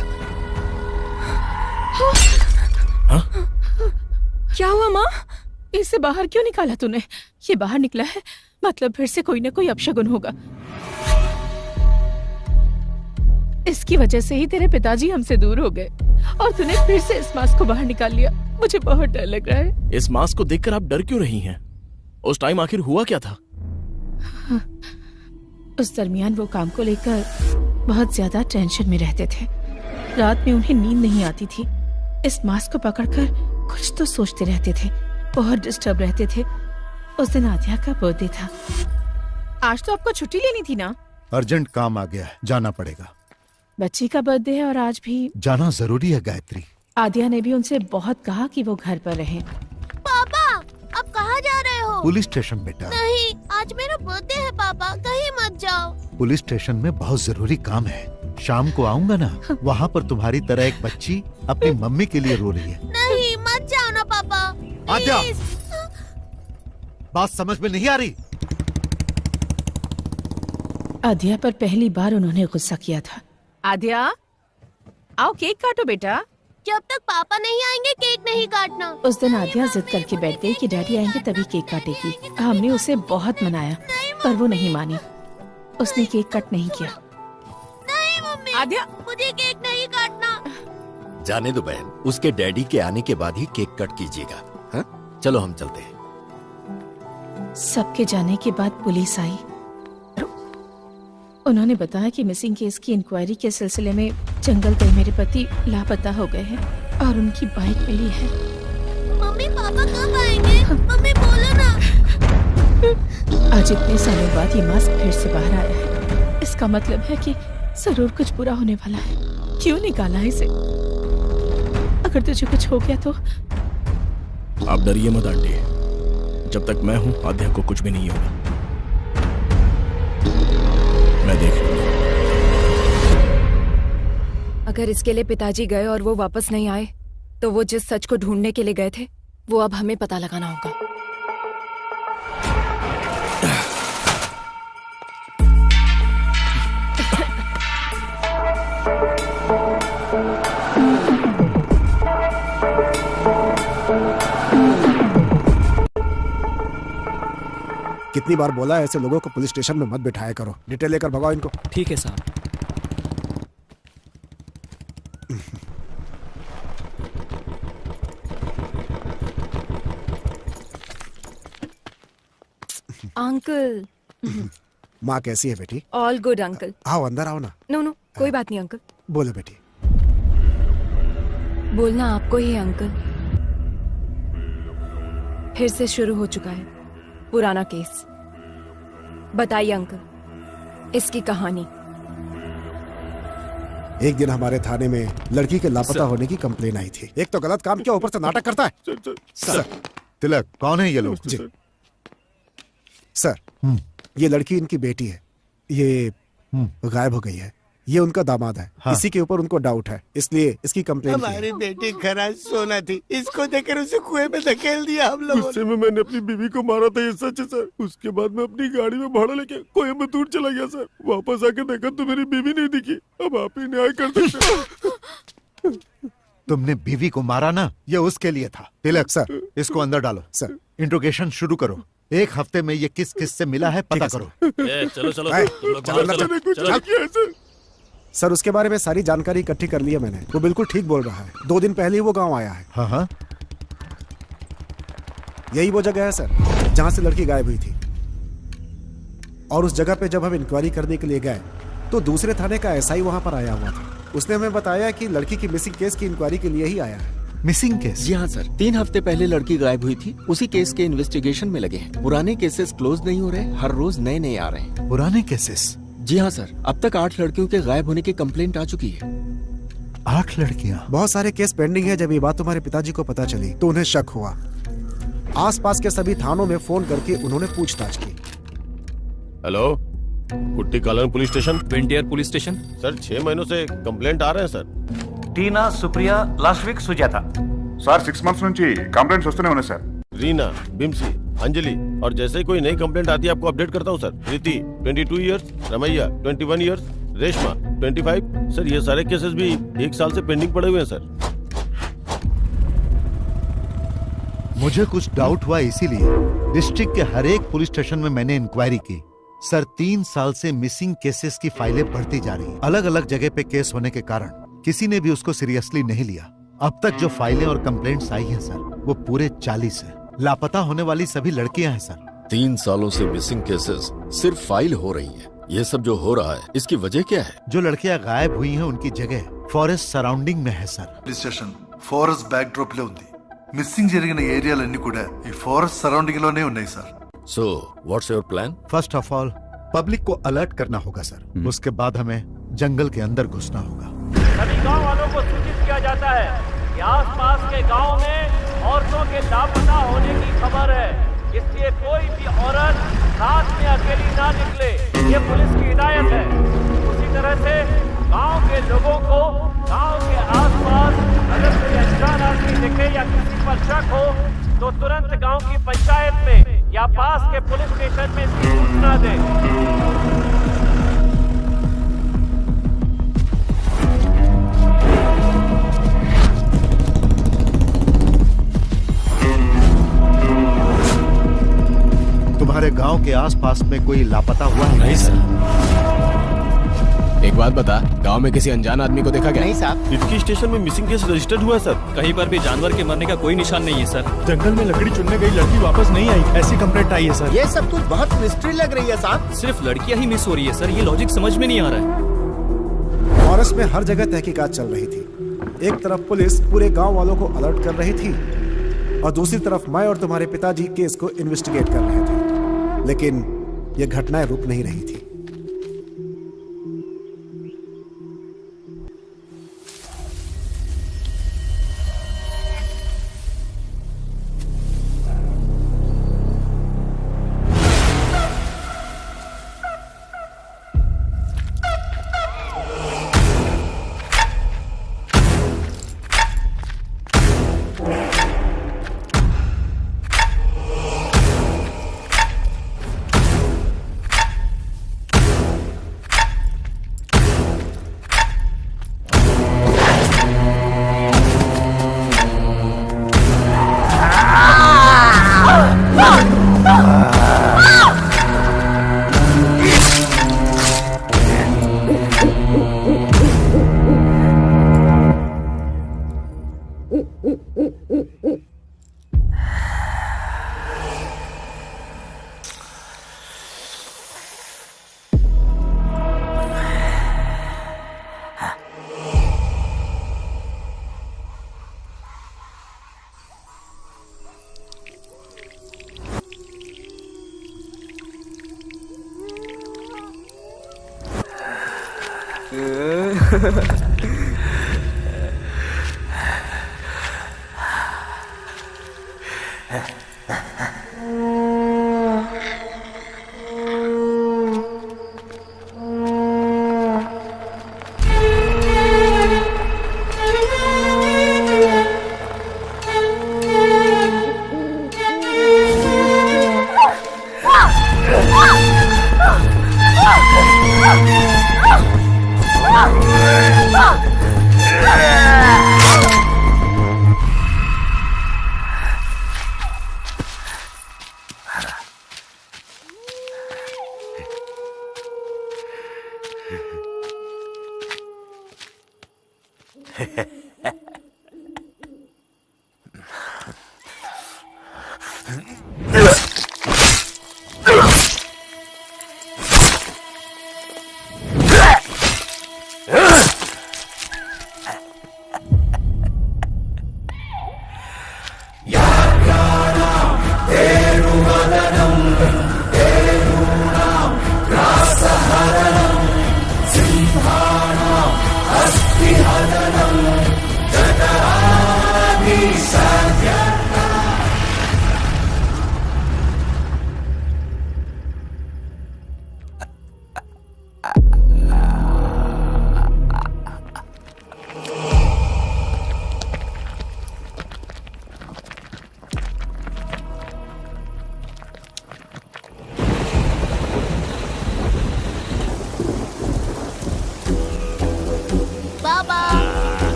क्या हुआ माँ? इसे बाहर क्यों निकाला तूने? ये बाहर निकला है, मतलब फिर से कोई ना कोई अपशगुन होगा। इसकी वजह से ही तेरे पिताजी हमसे दूर हो गए और तूने फिर से इस मास्क को बाहर निकाल लिया। मुझे बहुत डर लग रहा है। इस मास्क को देखकर आप डर क्यों रही हैं? उस टाइम आखिर हुआ क्या था? उस दरमियान वो काम को लेकर बहुत ज्यादा टेंशन में रहते थे। रात में उन्हें नींद नहीं आती थी। इस मास्क को पकड़कर कुछ तो सोचते रहते थे, बहुत डिस्टर्ब रहते थे। उस दिन आद्या का बर्थडे था। आज तो आपको छुट्टी लेनी थी ना? अर्जेंट काम आ गया है, जाना पड़ेगा। बच्ची का बर्थडे है और आज भी जाना जरूरी है गायत्री। आद्या ने भी उनसे बहुत कहा कि वो घर पर रहें। पापा, अब कहाँ जा रहे हो? पुलिस स्टेशन बेटा। नहीं, आज मेरा बर्थडे है पापा, कहीं मत जाओ। पुलिस स्टेशन में बहुत जरूरी काम है। शाम को आऊंगा ना, वहाँ पर तुम्हारी तरह एक बच्ची अपनी मम्मी के लिए रो रही है। नहीं, मत जाओ ना पापा। आद्या, बात समझ में नहीं आ रही? आद्या पर पहली बार उन्होंने गुस्सा किया था। आद्या, आओ केक काटो बेटा। जब तक पापा नहीं आएंगे केक नहीं काटना। उस दिन आद्या जिद करके बैठ गई कि डैडी आएंगे तभी केक काटेगी। हमने उसे बहुत मनाया पर वो नहीं मानी। उसने केक कट नहीं किया। नहीं मम्मी, आद्या, मुझे केक नहीं काटना। जाने दो बहन, उसके डैडी के आने के बाद ही केक कट कीजिएगा। हाँ? चलो हम चलते हैं। सबके जाने के बाद पुलिस आई। उन्होंने बताया कि मिसिंग केस की इंक्वायरी के सिलसिले में जंगल गए मेरे पति लापता हो गए हैं और उनकी बाइक मिली है। मम्मी पापा कब आएंगे? मम्मी बोलो ना। आज इतने सालों बाद ये मास्क फिर से बाहर आया है। इसका मतलब है कि जरूर कुछ बुरा होने वाला है। क्यों निकाला है इसे? अगर तुझे कुछ हो गया तो? आप डरिए मत आंटी, जब तक मैं हूं आद्या को कुछ भी नहीं होगा। मैं देख लूंगा। अगर इसके लिए पिताजी गए और वो वापस नहीं आए तो वो जिस सच को ढूंढने के लिए गए थे वो अब हमें पता लगाना होगा। कितनी बार बोला है ऐसे लोगों को पुलिस स्टेशन में मत बिठाया करो। डिटेल लेकर भगाओ इनको। ठीक है साहब। अंकल। माँ कैसी है बेटी? All good uncle. आओ अंदर आओ ना। नो कोई बात नहीं अंकल। बोलो बेटी। बोलना आपको ही है अंकल। फिर से शुरू हो चुका है पुराना केस। बताइए अंकल इसकी कहानी। एक दिन हमारे थाने में लड़की के लापता होने की कंप्लेन आई थी। एक तो गलत काम किया, ऊपर से नाटक करता है। सर तिलक, कौन है ये लोग? जी सर, ये लड़की इनकी बेटी है। ये गायब हो गई है। ये उनका दामाद है। हाँ। इसी के ऊपर उनको डाउट है, इसलिए इसकी कंप्लेन की है। हमारी बेटी खराज सोना थी, इसको देखकर उसे कुएं में धकेल दिया हम लोगों ने। गुस्से में मैंने अपनी बीवी को मारा था, ये सच है सर। उसके बाद मैं अपनी गाड़ी में भाड़ा लेके कोयम्बतूर चला गया सर। वापस आके देखा तो मेरी बीवी नहीं दिखी। अब आप ही न्याय कर सकते। तुमने बीवी को मारा ना, ये उसके लिए था। तिलक सर, इसको अंदर डालो। सर इंट्रोगेशन शुरू करो। एक हफ्ते में ये किस किस से मिला है पता करो। चलो चलो तुम लोग बाहर चलो। सर उसके बारे में सारी जानकारी इकट्ठी कर ली है मैंने। वो बिल्कुल ठीक बोल रहा है। 2 दिन पहले ही वो गांव आया है। हाँ हाँ, यही वो जगह है सर जहां से लड़की गायब हुई थी। और उस जगह पे जब हम इंक्वायरी करने के लिए गए तो दूसरे थाने का एसआई वहां पर आया हुआ था। उसने हमें बताया कि लड़की की मिसिंग केस की इंक्वायरी के लिए ही आया है। Missing case? जी हाँ सर, 3 हफ्ते पहले लड़की गायब हुई थी। उसी केस के इन्वेस्टिगेशन में लगे हैं। पुराने केसेस क्लोज नहीं हो रहे, हर रोज नए नए आ रहे हैं। पुराने केसेस? जी हाँ सर, अब तक 8 लड़कियों के गायब होने की कंप्लेंट आ चुकी है। 8 लड़कियाँ? बहुत सारे केस पेंडिंग है। जब ये बात तुम्हारे पिताजी को पता चली तो उन्हें शक हुआ। आसपास के सभी थानों में फोन करके उन्होंने पूछताछ की। Hello, Kutti Kalan police station? विंटियर पुलिस स्टेशन। सर 6 महीनों से कंप्लेंट आ रहे हैं sir. Tina, Supriya, last week Sujata. Sir 6 months నుంచి కంప్లైంట్స్ వస్తూనే ఉన్నాయి సార్. रीना, बिम्सी, अंजलि, और जैसे ही कोई नई कंप्लेंट आती है आपको अपडेट करता हूँ sir. Preeti 22 years, Ramaiah 21 years, Reshma 25। Sir ये सारे केसेस भी 1 साल से पेंडिंग पड़े हुए हैं सर। मुझे कुछ डाउट हुआ, इसीलिए डिस्ट्रिक्ट के हर एक पुलिस स्टेशन में मैंने इंक्वायरी की। सर 3 साल से मिसिंग केसेस की फाइलें बढ़ती जा रही हैं। अलग अलग जगह पे केस होने के कारण किसी ने भी उसको सीरियसली नहीं लिया। अब तक जो फाइलें और कंप्लेंट्स आई हैं सर, वो पूरे 40 है। लापता होने वाली सभी लड़कियां हैं सर। 3 सालों से मिसिंग केसेस सिर्फ फाइल हो रही हैं। ये सब जो हो रहा है इसकी वजह क्या है? जो लड़कियां गायब हुई हैं उनकी जगह फॉरेस्ट सराउंडिंग में है sir. Police station forest back drop లో ఉంది. మిస్సింగ్ జరిగిన ఏరియాలన్నీ కూడా ఈ ఫారెస్ట్ సరౌండింగ్ లోనే ఉన్నాయి sir. So, what's your plan? First of all public को अलर्ट करना होगा सर। उसके बाद हमें जंगल के अंदर घुसना होगा। सभी गांव वालों को सूचित किया जाता है कि आसपास के गांव में औरतों के लापता होने की खबर है, इसलिए कोई भी औरत रात में अकेली ना निकले। ये पुलिस की हिदायत है। उसी तरह से गांव के लोगों को गांव के आसपास अगर कोई अनजान आदमी दिखे या किसी पर शक हो तो तुरंत गांव की पंचायत में या पास के पुलिस स्टेशन में इसकी सूचना दें। तुम्हारे गांव के आसपास में कोई लापता हुआ है? नहीं सर। एक बात बता, गांव में किसी अनजान आदमी को देखा क्या? नहीं साहब। इटकी स्टेशन में मिसिंग केस रजिस्टर्ड हुआ है सर। कहीं पर भी जानवर के मरने का कोई निशान नहीं है सर। जंगल में लकड़ी चुनने गई लड़की वापस नहीं आई, ऐसी कंप्लेंट आई है सर। ये सब कुछ बहुत मिस्ट्री लग रही है साहब। सिर्फ लड़कियां ही मिस हो रही है सर, ये लॉजिक समझ में नहीं आ रहा है। फॉरेस्ट में हर जगह तहकीकात चल रही थी। एक तरफ पुलिस पूरे गांव वालों को अलर्ट कर रही थी और दूसरी तरफ मैं और तुम्हारे पिताजी केस को इन्वेस्टिगेट कर रहे थे। लेकिन ये घटनाएं रुक नहीं रही थी।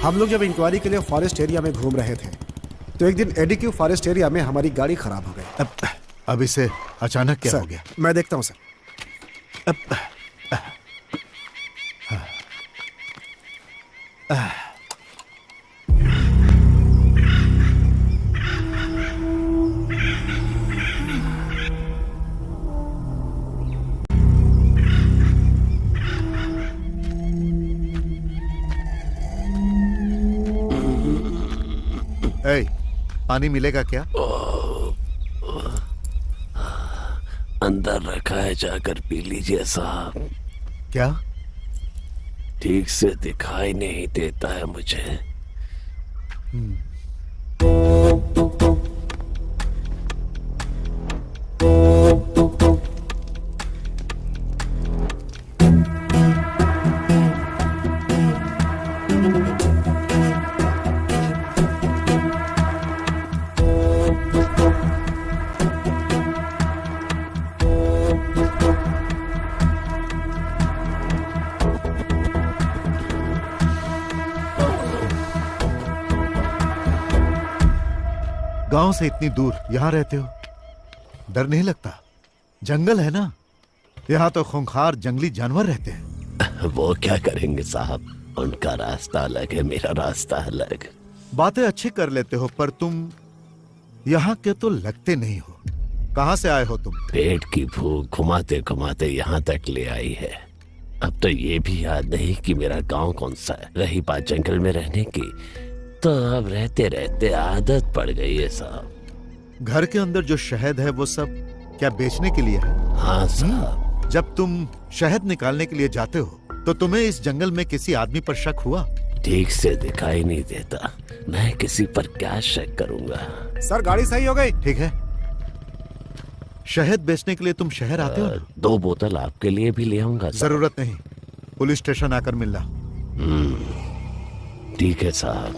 हम लोग जब इंक्वायरी के लिए फॉरेस्ट एरिया में घूम रहे थे तो एक दिन एडीक्यू फॉरेस्ट एरिया में हमारी गाड़ी खराब हो गई। अब इसे अचानक क्या हो गया? मैं देखता हूं सर। पानी मिलेगा क्या? अंदर रखा है, जाकर पी लीजिए साहब। क्या? ठीक से दिखाई नहीं देता है मुझे। गांव से इतनी दूर यहां रहते हो, डर नहीं लगता? जंगल है ना, यहाँ तो खूंखार जंगली जानवर रहते हैं। वो क्या करेंगे साहब, उनका रास्ता अलग है, मेरा रास्ता अलग। बातें अच्छी कर लेते हो पर तुम यहाँ के तो लगते नहीं हो। कहाँ से आए हो तुम? पेट की भूख घुमाते घुमाते यहाँ तक ले आई है। अब तो ये भी याद नहीं कि मेरा गांव कौन सा है। रही बात जंगल में रहने की, तो अब रहते रहते आदत पड़ गई है साहब। घर के अंदर जो शहद है वो सब क्या बेचने के लिए है? हाँ साहब। जब तुम शहद निकालने के लिए जाते हो तो तुम्हें इस जंगल में किसी आदमी पर शक हुआ? ठीक से दिखाई नहीं देता, मैं किसी पर क्या शक करूंगा। सर गाड़ी सही हो गई। ठीक है। शहद बेचने के लिए तुम शहर आते हो ना? 2 बोतल आपके लिए भी ले आऊंगा। जरूरत नहीं, पुलिस स्टेशन आकर मिलना। ठीक है साहब।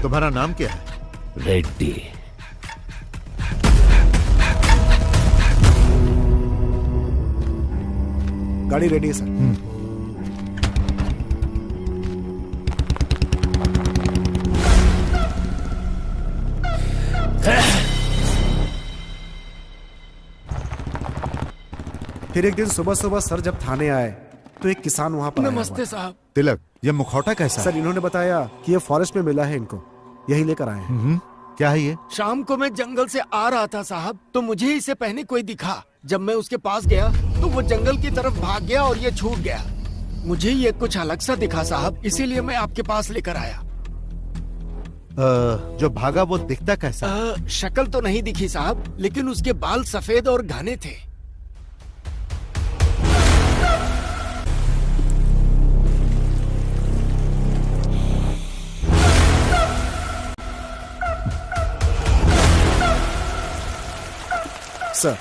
तुम्हारा नाम क्या है? रेड्डी। गाड़ी रेडी है सर। फिर एक दिन सुबह सुबह सर जब थाने आए तो एक किसान वहाँ पर नमस्ते साहब। तिलक, ये मुखौटा कैसा? सर इन्होंने बताया कि ये फॉरेस्ट में मिला है इनको, यही लेकर आए हैं। क्या है ये? शाम को मैं जंगल से आ रहा था साहब, तो मुझे इसे पहने कोई दिखा। जब मैं उसके पास गया तो वो जंगल की तरफ भाग गया और ये छूट गया। मुझे ये कुछ अलग सा दिखा साहब, इसीलिए मैं आपके पास लेकर आया। जो भागा वो दिखता कैसा? शक्ल तो नहीं दिखी साहब, लेकिन उसके बाल सफेद और घने थे। सर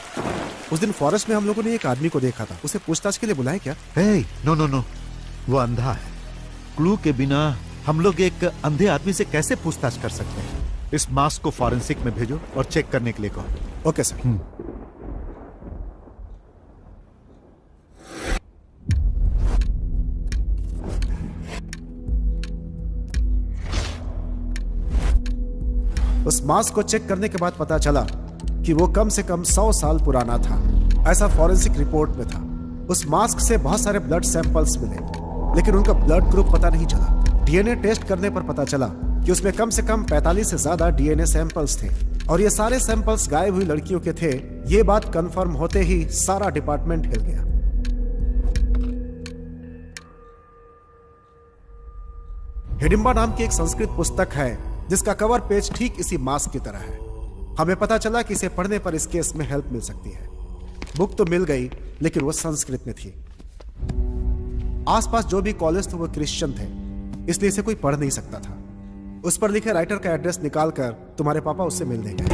उस दिन फॉरेस्ट में हम लोगों ने एक आदमी को देखा था, उसे पूछताछ के लिए बुलाए क्या? नो, वो अंधा है। क्लू के बिना हम लोग एक अंधे आदमी से कैसे पूछताछ कर सकते हैं? इस मास्क को फॉरेंसिक में भेजो और चेक करने के लिए कहो। Okay sir. उस मास्क को चेक करने के बाद पता चला कि वो कम से कम 100 साल पुराना था, ऐसा फॉरेंसिक रिपोर्ट में था। उस मास्क से बहुत सारे ब्लड सैंपल्स मिले, लेकिन उनका ब्लड ग्रुप पता नहीं चला। डीएनए टेस्ट करने पर पता चला कि उसमें कम से कम 45 से ज्यादा डीएनए सैंपल्स थे और ये सारे सैंपल्स गायब हुई लड़कियों के थे। ये बात कंफर्म होते ही सारा डिपार्टमेंट हिल गया। हिडिंबा नाम की एक संस्कृत पुस्तक है जिसका कवर पेज ठीक इसी मास्क की तरह है। हमें पता चला कि इसे पढ़ने पर इस केस में हेल्प मिल सकती है। बुक तो मिल गई, लेकिन वो संस्कृत में थी। आसपास जो भी कॉलेज थे वो क्रिश्चियन थे, इसलिए इसे कोई पढ़ नहीं सकता था। उस पर लिखे राइटर का एड्रेस निकालकर तुम्हारे पापा उससे मिल देंगे।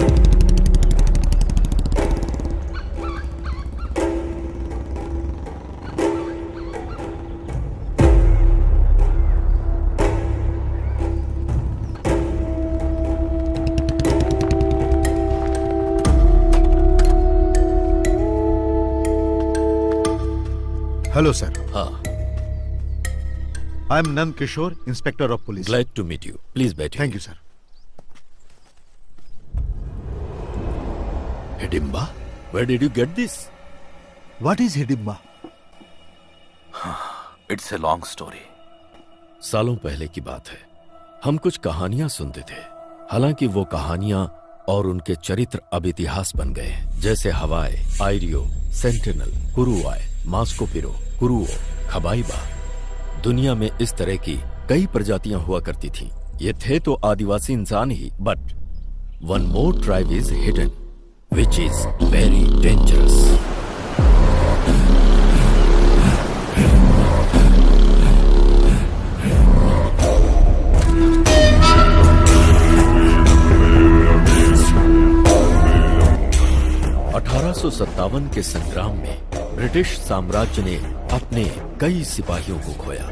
Hello sir. हाँ। I am Nand Kishore, inspector of police. Glad to meet you. Please बैठिए। Thank you sir. Hidimba, where did you get this? What is Hidimba? It's a long story. सालों पहले की बात है, हम कुछ कहानियां सुनते थे। हालांकि वो कहानियां और उनके चरित्र अब इतिहास बन गए हैं, जैसे हवाई, आयरियो, सेंटिनल, कुरुआय, मास्कोपिरो, कुरुओ, खबाइबा। दुनिया में इस तरह की कई प्रजातियां हुआ करती थीं। ये थे तो आदिवासी इंसान ही, but one more tribe is hidden, which is very dangerous. (1857) के संग्राम में ब्रिटिश साम्राज्य ने अपने कई सिपाहियों को खोया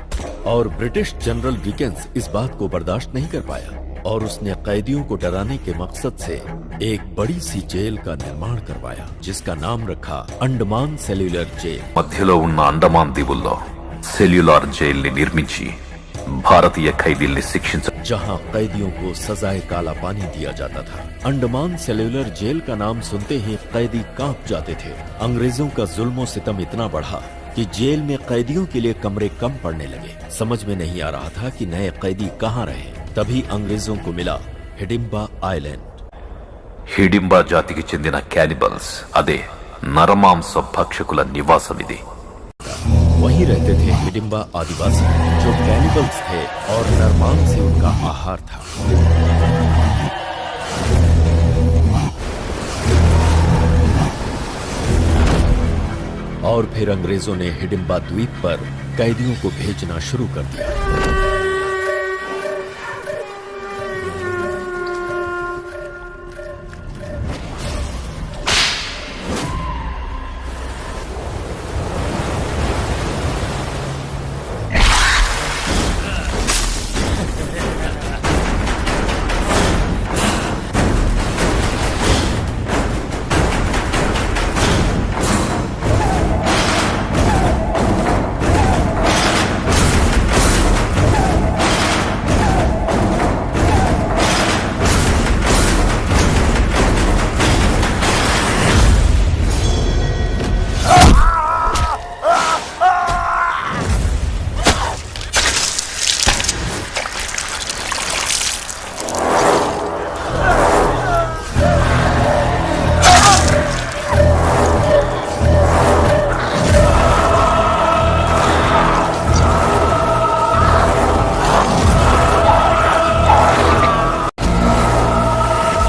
और ब्रिटिश जनरल डिकेंस इस बात को बर्दाश्त नहीं कर पाया और उसने कैदियों को डराने के मकसद से एक बड़ी सी जेल का निर्माण करवाया, जिसका नाम रखा अंडमान सेल्युलर जेल। మధ్యలో ఉన్న అండమాన్ దీవుల్లో సెల్యులార్ జైల్ని నిర్మించి భారతీయ ఖైదీల్ని శిక్షించ जहां कैदियों को सजाए काला पानी दिया जाता था। अंडमान सेल्युलर जेल का नाम सुनते ही कैदी कांप जाते थे। अंग्रेजों का जुल्म सितम इतना बढ़ा कि जेल में कैदियों के लिए कमरे कम पड़ने लगे। समझ में नहीं आ रहा था कि नए कैदी कहाँ रहे। तभी अंग्रेजों को मिला हिडिंबा आइलैंड। హిడింబా జాతికి చెందిన క్యానిబల్స్, అదే నరమాంస భక్షకుల నివాసం ఇది. वहीं रहते थे हिडिंबा आदिवासी, जो कैनिबल्स थे और नरमांस से उनका आहार था। और फिर अंग्रेजों ने हिडिंबा द्वीप पर कैदियों को भेजना शुरू कर दिया।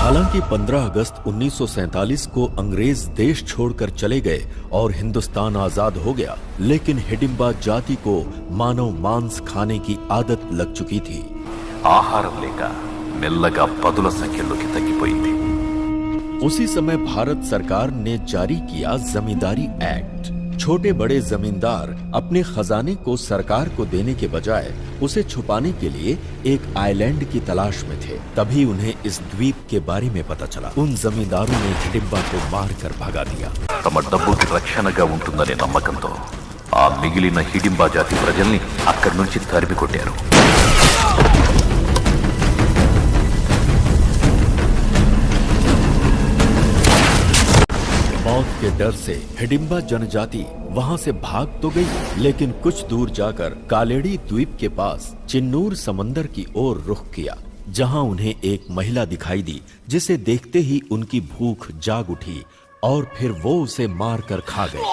हालांकि 15 अगस्त 1947 को अंग्रेज देश छोड़कर चले गए और हिंदुस्तान आजाद हो गया, लेकिन हिडिंबा जाति को मानव मांस खाने की आदत लग चुकी थी। ఆహారం లేక మెల్లగా పదుల సంఖ్యలోకి తగ్గిపోయింది. उसी समय भारत सरकार ने जारी किया जमींदारी एक्ट। छोटे बड़े जमींदार अपने खजाने को सरकार को देने के बजाय उसे छुपाने के लिए एक आइलैंड की तलाश में थे। तभी उन्हें इस द्वीप के बारे में पता चला। उन जमींदारों ने हिडिंबा को मारकर भगा दिया। తమ డబ్బుకి రక్షణగా ఉంటుందనే నమ్మకంతో ఆ మిగిలిన హిడింబా జాతి ప్రజల్ని అక్కడి నుంచి తరిమి కొట్టారు. मौत के डर से हिडिंबा जनजाति वहां से भाग तो गई, लेकिन कुछ दूर जाकर कालेड़ी द्वीप के पास चिन्नूर समंदर की ओर रुख किया, जहां उन्हें एक महिला दिखाई दी, जिसे देखते ही उनकी भूख जाग उठी और फिर वो उसे मारकर खा गए।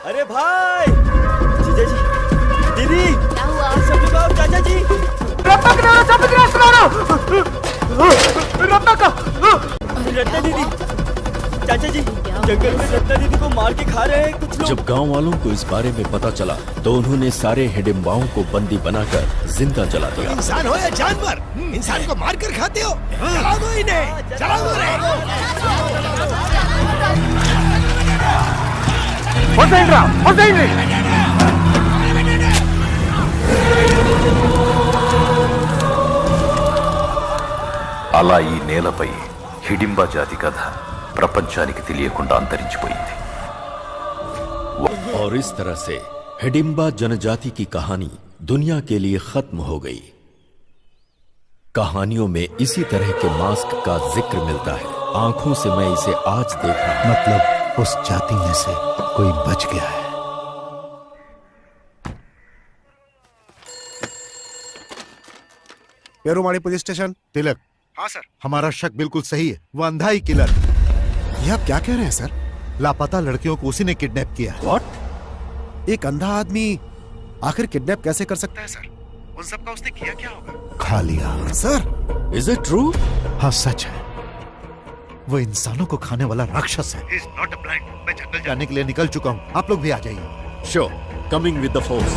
अरे भाई, जीजा जी, दीदी, क्या हुआ? सब बताओ चाचा जी। रत्ना दीदी, चाचा जी, जंगल में रत्ना दीदी को मार के खा रहे हैं कुछ लोग। जब गांव वालों को इस बारे में पता चला तो उन्होंने सारे हिडिंबाओं को बंदी बनाकर जिंदा जला दिया। इंसान हो या जानवर, इंसान को मार कर खाते हो? जला दो इन्हें, जला दो అలా ఈ నేలపై హిడింబా జాతి కథ ప్రపంచానికి తెలియకుండా అంతరించిపోయింది. और इस तरह से हिडिंबा जनजाति की कहानी दुनिया के लिए खत्म हो गई। कहानियों में इसी तरह के मास्क का जिक्र मिलता है। आंखों से मैं इसे आज देखा। मतलब उस जाति में से कोई बच गया है। पेरुमाड़ी पुलिस स्टेशन। तिलक। हाँ सर। हमारा शक बिल्कुल सही है, वो अंधा ही किलर। ये आप क्या कह रहे हैं सर? लापता लड़कियों को उसी ने किडनैप किया। What? एक अंधा आदमी आखिर किडनैप कैसे कर सकता है सर? उन सब का उसने किया क्या होगा? खा लिया। Sir, is it true? हाँ सच है, वो इंसानों को खाने वाला राक्षस है। He is not a blind. मैं जंगल जाने के लिए निकल चुका हूँ, आप लोग भी आ जाइए। Sure, coming with the force.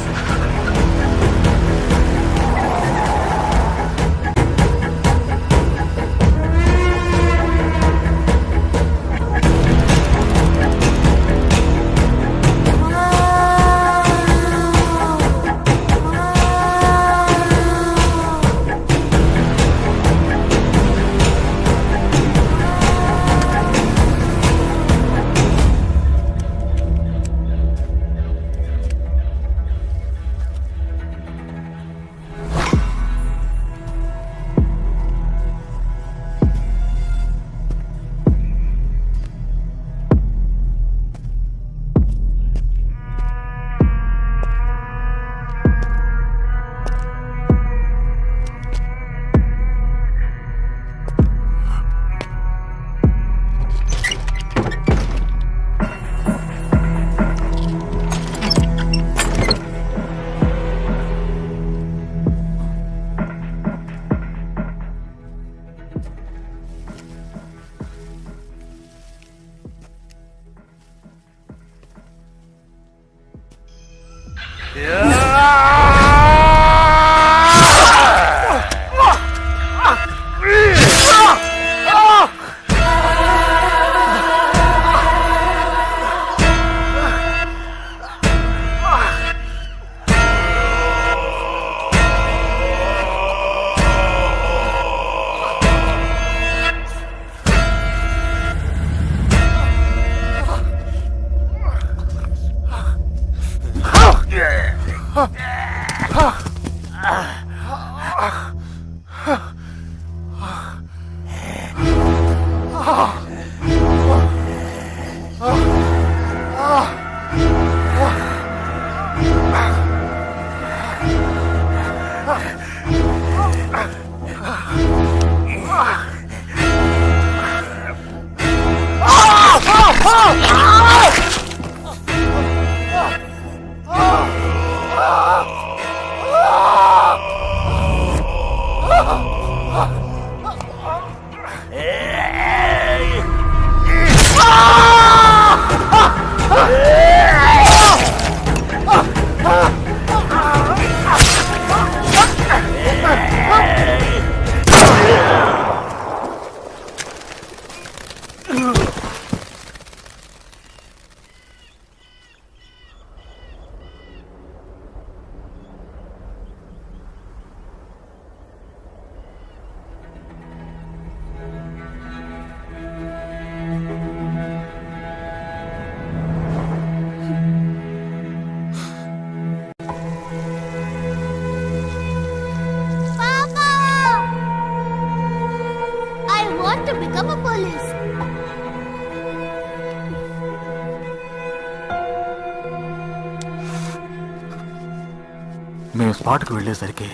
మేము స్పాట్కు వెళ్ళేసరికి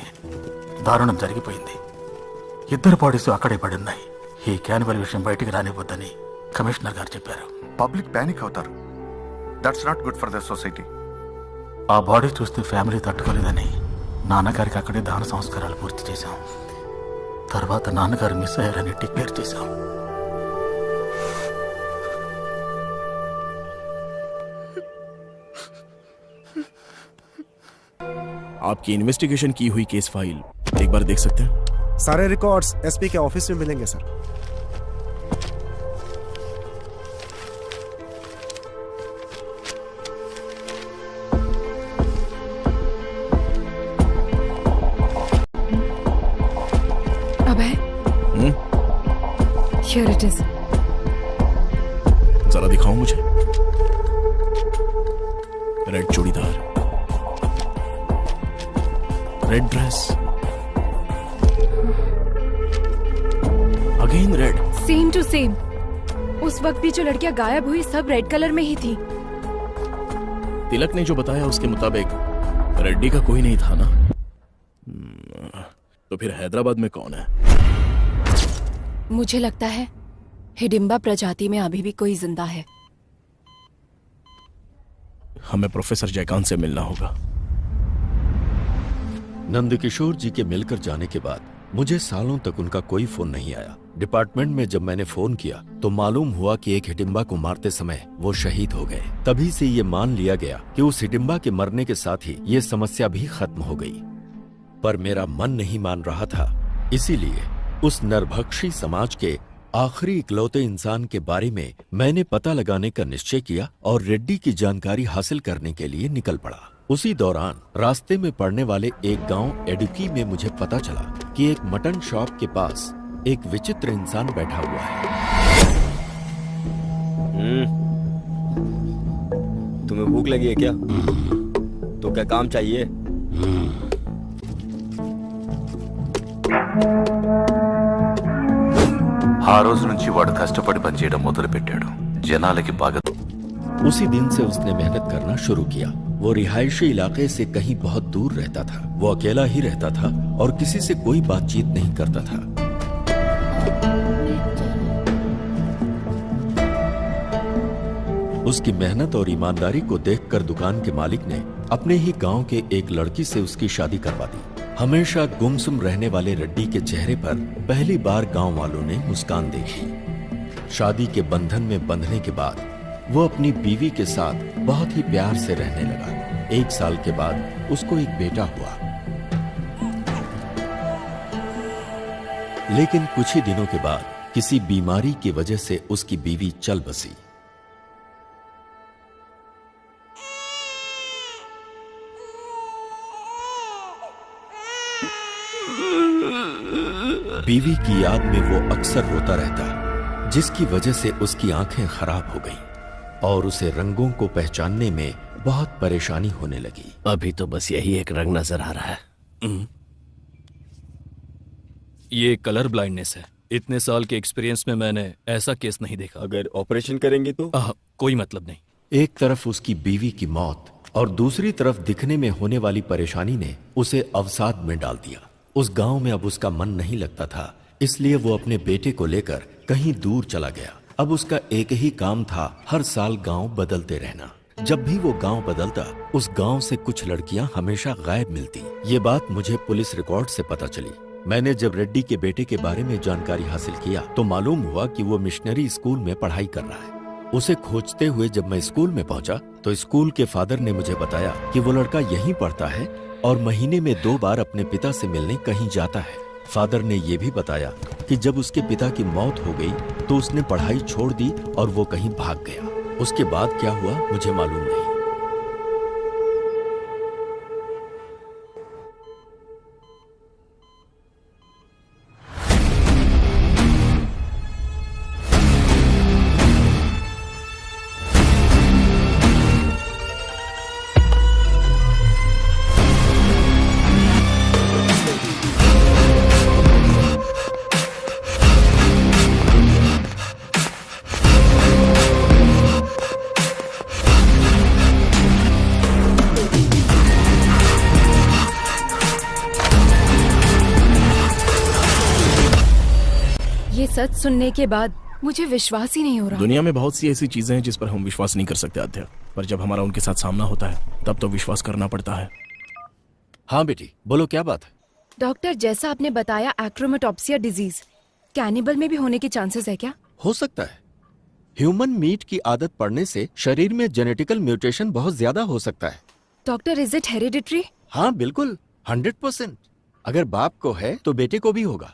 దారుణం జరిగిపోయింది. ఇద్దరు బాడీస్ అక్కడే పడి ఉన్నాయి. ఈ క్యానివల్ విషయం బయటికి రానివ్వద్దని కమిషనర్ గారు చెప్పారు. పబ్లిక్ ప్యానిక్ అవుతారు. That's not good for the society. ఆ బాడీ చూస్తే ఫ్యామిలీ తట్టుకోలేదని నాన్నగారికి అక్కడే దాన సంస్కారాలు పూర్తి చేశాం. తర్వాత నాన్నగారు మిస్ అయ్యారని డిక్లేర్ చేశాం. आपकी इन्वेस्टिगेशन की हुई केस फाइल एक बार देख सकते हैं? सारे रिकॉर्ड्स एसपी के ऑफिस में मिलेंगे sir. Abhay, Here it is. जरा दिखाओ मुझे. Red churidar, red dress, again red. Same to same. उस वक्त भी जो लड़कियां गायब हुई सब रेड कलर में ही थी. तिलक ने जो बताया उसके मुताबिक रेड्डी का कोई नहीं था ना. तो फिर हैदराबाद में कौन है? मुझे लगता है हिडिंबा प्रजाति में अभी भी कोई जिंदा है. हमें प्रोफेसर जयकांत से मिलना होगा. नंदकिशोर जी के मिलकर जाने के बाद मुझे सालों तक उनका कोई फोन नहीं आया. डिपार्टमेंट में जब मैंने फोन किया तो मालूम हुआ कि एक हिडिंबा को मारते समय वो शहीद हो गए. तभी से ये मान लिया गया कि उस हिडिंबा के मरने के साथ ही ये समस्या भी खत्म हो गई. पर मेरा मन नहीं मान रहा था. इसीलिए उस नरभक्षी समाज के आखिरी इकलौते इंसान के बारे में मैंने पता लगाने का निश्चय किया और रेड्डी की जानकारी हासिल करने के लिए निकल पड़ा. उसी दौरान रास्ते में पड़ने वाले एक गांव एडुकी में मुझे पता चला कि एक मटन शॉप के पास एक विचित्र इंसान बैठा हुआ है. तुम्हें भूख लगी है क्या? तो क्या काम चाहिए? ఆ రోజు నుంచి వాడు కష్టపడి పనిచేయడం మొదలుపెట్టాడు. జనాలకి బాగా. उसी दिन से उसने मेहनत करना शुरू किया. वो रिहायशी इलाके से कहीं बहुत दूर रहता था. वो अकेला ही रहता था और किसी से कोई बातचीत नहीं करता था. उसकी मेहनत और ईमानदारी को देखकर दुकान के मालिक ने अपने ही गांव के एक लड़की से उसकी शादी करवा दी. हमेशा गुमसुम रहने वाले रेड्डी के चेहरे पर पहली बार गांव वालों ने मुस्कान देखी. शादी के बंधन में बंधने के बाद वो अपनी बीवी के साथ बहुत ही प्यार से रहने लगा. 1 साल के बाद उसको एक बेटा हुआ। लेकिन कुछ ही दिनों के बाद किसी बीमारी की वजह से उसकी बीवी चल बसी। बीवी की याद में वो अक्सर रोता रहता, जिसकी वजह से उसकी आंखें खराब हो गईं और उसे रंगों को पहचानने में बहुत परेशानी होने लगी। अभी तो बस यही एक रंग नजर आ रहा है। ये कलर ब्लाइंडनेस है। इतने साल के एक्सपीरियंस में मैंने ऐसा केस नहीं देखा। अगर ऑपरेशन करेंगे तो कोई मतलब नहीं। एक तरफ उसकी बीवी की मौत और दूसरी तरफ दिखने में होने वाली परेशानी ने उसे अवसाद में डाल दिया। उस गांव में अब उसका मन नहीं लगता था, इसलिए वो अपने बेटे को लेकर कहीं दूर चला गया। अब उसका एक ही काम था, हर साल गांव बदलते रहना। जब भी वो गांव बदलता, उस गांव से कुछ लड़कियां हमेशा गायब मिलती। ये बात मुझे पुलिस रिकॉर्ड से पता चली। मैंने जब रेड्डी के बेटे के बारे में जानकारी हासिल किया तो मालूम हुआ कि वो मिशनरी स्कूल में पढ़ाई कर रहा है। उसे खोजते हुए जब मैं स्कूल में पहुंचा तो स्कूल के फादर ने मुझे बताया कि वो लड़का यहीं पढ़ता है और महीने में 2 बार अपने पिता से मिलने कहीं जाता है। फादर ने यह भी बताया कि जब उसके पिता की मौत हो गई तो उसने पढ़ाई छोड़ दी और वो कहीं भाग गया। उसके बाद क्या हुआ मुझे मालूम नहीं। सच सुनने के बाद मुझे विश्वास ही नहीं हो रहा। दुनिया में बहुत सी ऐसी चीजें हैं जिस पर हम विश्वास नहीं कर सकते आद्या, पर जब हमारा उनके साथ सामना होता है तब तो विश्वास करना पड़ता है। हाँ बेटी, बोलो क्या बात है? डॉक्टर, जैसा आपने बताया एक्रोमेटोप्सिया डिजीज कैनिबल में भी होने के चांसेस है क्या? हो सकता है। ह्यूमन मीट की आदत पड़ने से शरीर में जेनेटिकल म्यूटेशन बहुत ज्यादा हो सकता है। Doctor, is it hereditary? हाँ बिल्कुल, 100%। अगर बाप को है तो बेटे को भी होगा।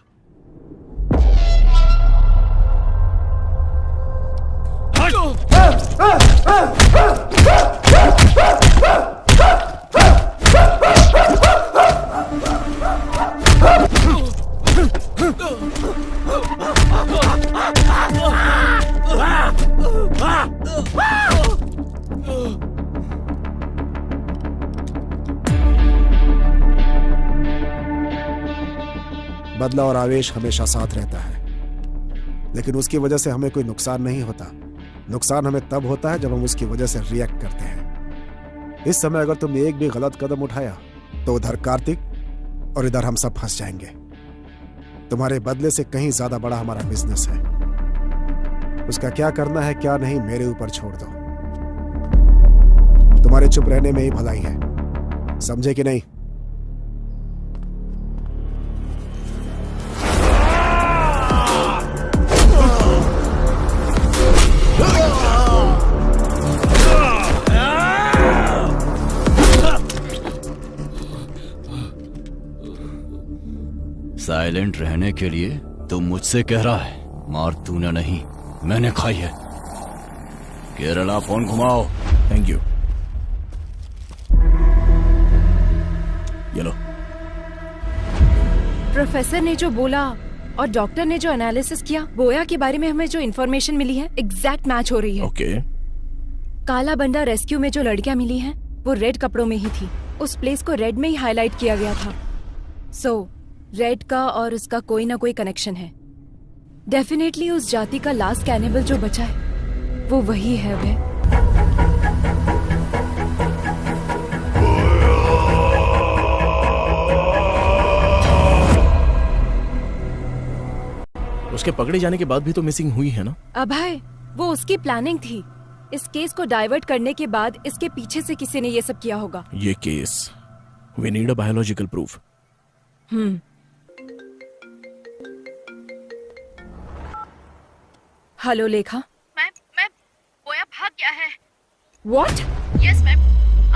बदला और आवेश हमेशा साथ रहता है, लेकिन उसकी वजह से हमें कोई नुकसान नहीं होता। नुकसान हमें तब होता है जब हम उसकी वजह से रिएक्ट करते हैं। इस समय अगर तुमने एक भी गलत कदम उठाया तो उधर कार्तिक और इधर हम सब फंस जाएंगे। तुम्हारे बदले से कहीं ज्यादा बड़ा हमारा बिजनेस है। उसका क्या करना है क्या नहीं मेरे ऊपर छोड़ दो। तुम्हारे चुप रहने में ही भलाई है, समझे कि नहीं? साइलेंट रहने के लिए तो मुझसे कह रहा है, मार तूने नहीं मैंने खाई है। केरला फोन घुमाओ। Thank you. ये लो। प्रोफेसर ने जो बोला और डॉक्टर ने जो एनालिसिस किया, बोया के बारे में हमें जो इन्फॉर्मेशन मिली है एग्जैक्ट मैच हो रही है। ओके। काला बंडा रेस्क्यू में जो लड़कियां मिली हैं वो रेड कपड़ों में ही थी। उस प्लेस को रेड में ही हाईलाइट किया गया था। सो रेड का और उसका कोई ना कोई कनेक्शन है। डेफिनेटली उस जाति का लास्ट कैनिबल जो बचा है वो वही है। वे उसके पकड़े जाने के बाद भी तो मिसिंग हुई है ना? अभय, वो उसकी प्लानिंग थी। इस केस को डाइवर्ट करने के बाद इसके पीछे से किसी ने ये सब किया होगा। ये case, we need a biological proof. Hello Lekha. Ma'am, Boya भाग गया है। What? Yes ma'am.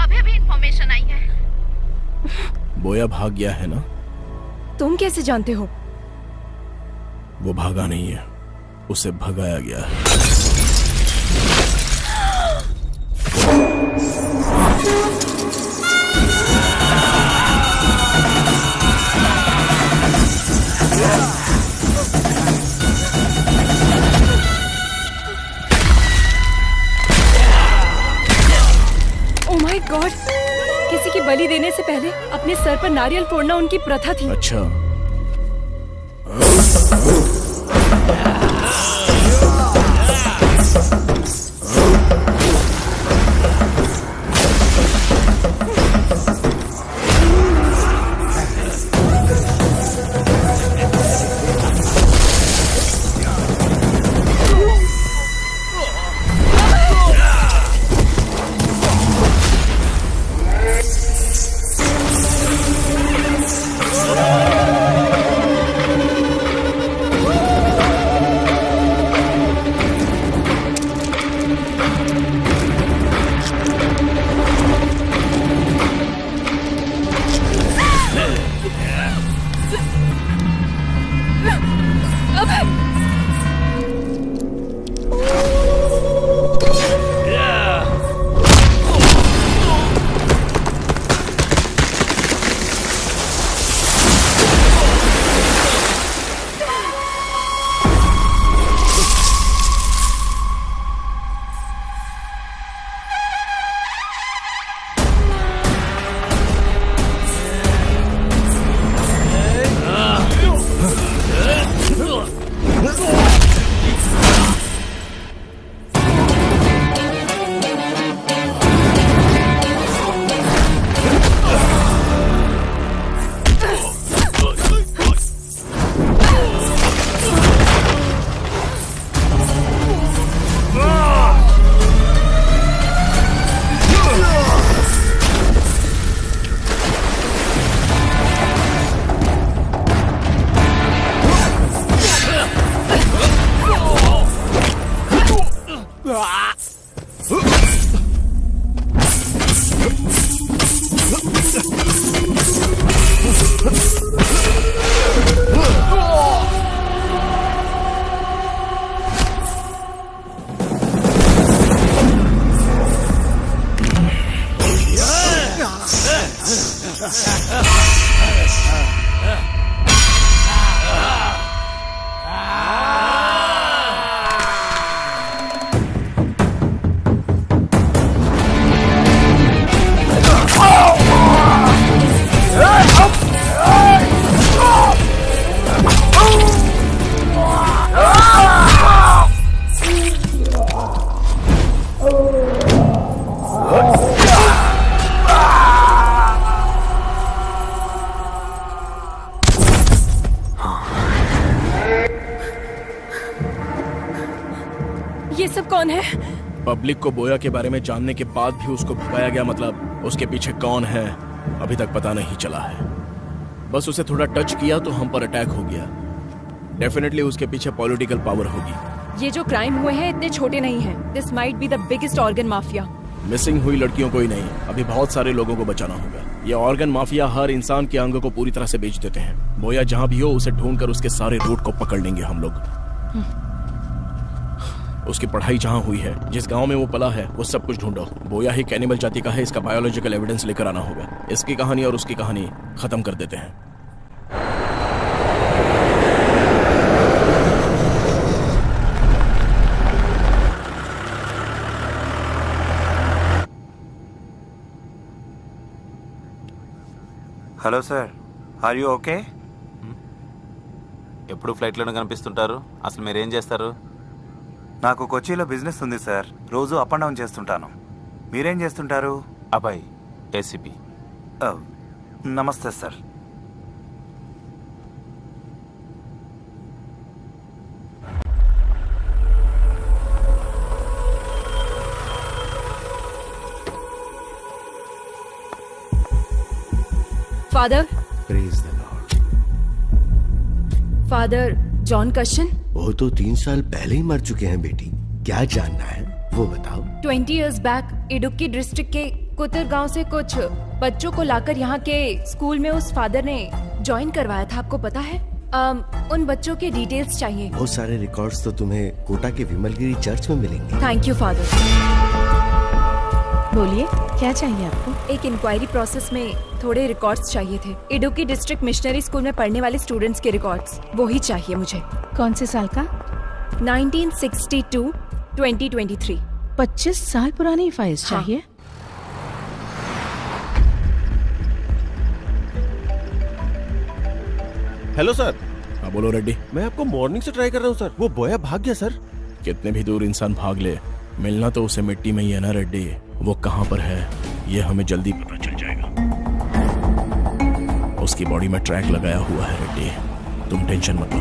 अभय मुझे भी इंफॉर्मेशन आई है। बोया भाग गया है ना? तुम कैसे जानते हो? वो भागा नहीं है, उसे भगाया गया है। Oh my God! किसी की बलि देने से पहले अपने सर पर नारियल फोड़ना उनकी प्रथा थी। अच्छा। ये सब कौन है? पब्लिक को बोया के बारे में जानने के बाद भी उसको भगाया गया, मतलब उसके पीछे कौन है अभी तक पता नहीं चला है। बस उसे थोड़ा टच किया तो हम पर अटैक हो गया। डेफिनेटली उसके पीछे पॉलिटिकल पावर होगी। ये जो क्राइम हुए हैं इतने छोटे नहीं हैं। This might be the biggest organ mafia. Missing हुई लड़कियों को ही नहीं, अभी बहुत सारे लोगों को बचाना होगा। ये ऑर्गन माफिया हर इंसान के अंग को पूरी तरह से बेच देते हैं। बोया जहां भी हो उसे ढूंढकर उसके सारे रूट को पकड़ लेंगे हम लोग। उसकी पढ़ाई जहां हुई है, जिस गांव में वो पला है, वो सब कुछ ढूंढो। बोया ही कैनिबल जाति का है, इसका बायोलॉजिकल एविडेंस लेकर आना होगा। इसकी कहानी और उसकी कहानी खत्म कर देते हैं। Hello sir, are you okay? ఎప్పుడు ఫ్లైట్లోనే కనిపిస్తుంటారు, అసలు మీరేం చేస్తారు? నాకు కొచ్చిలో బిజినెస్ ఉంది సార్, రోజు అప్ అండ్ డౌన్ చేస్తుంటాను. మీరేం చేస్తుంటారు? అబ్బాయి ఏసీపీ. నమస్తే sir. Father, praise the lord. Father John कशन? वो तो 3 साल पहले ही मर चुके हैं बेटी। क्या जानना है वो बताओ। 20 years बैक इडुक्की डिस्ट्रिक्ट के कुतर गांव से कुछ बच्चों को लाकर यहाँ के स्कूल में उस फादर ने ज्वाइन करवाया था, आपको पता है? उन बच्चों के डिटेल्स चाहिए। बहुत सारे रिकॉर्ड्स तो तुम्हें कोटा के विमलगिरी चर्च में मिलेंगे। Thank you father. बोलिए, क्या चाहिए आपको? एक इंक्वायरी प्रोसेस में थोड़े रिकॉर्ड्स चाहिए थे। इडुक्की डिस्ट्रिक्ट मिशनरी स्कूल में पढ़ने वाले स्टूडेंट्स के रिकॉर्ड्स, वो ही चाहिए मुझे। कौन से साल का? 1962-2023। 25 साल पुरानी फाइल्स चाहिए? Hello sir. हाँ बोलो रेड्डी। मैं आपको मॉर्निंग से ट्राई कर रहा हूँ सर, वो बोया भाग गया सर। कितने भी दूर इंसान भाग ले, मिलना तो उसे मिट्टी में ही है ना रेड्डी। वो कहाँ पर है ये हमें जल्दी पता चल जाएगा। उसकी बॉडी में ट्रैक लगाया हुआ है रेड्डी, तुम टेंशन मत लो।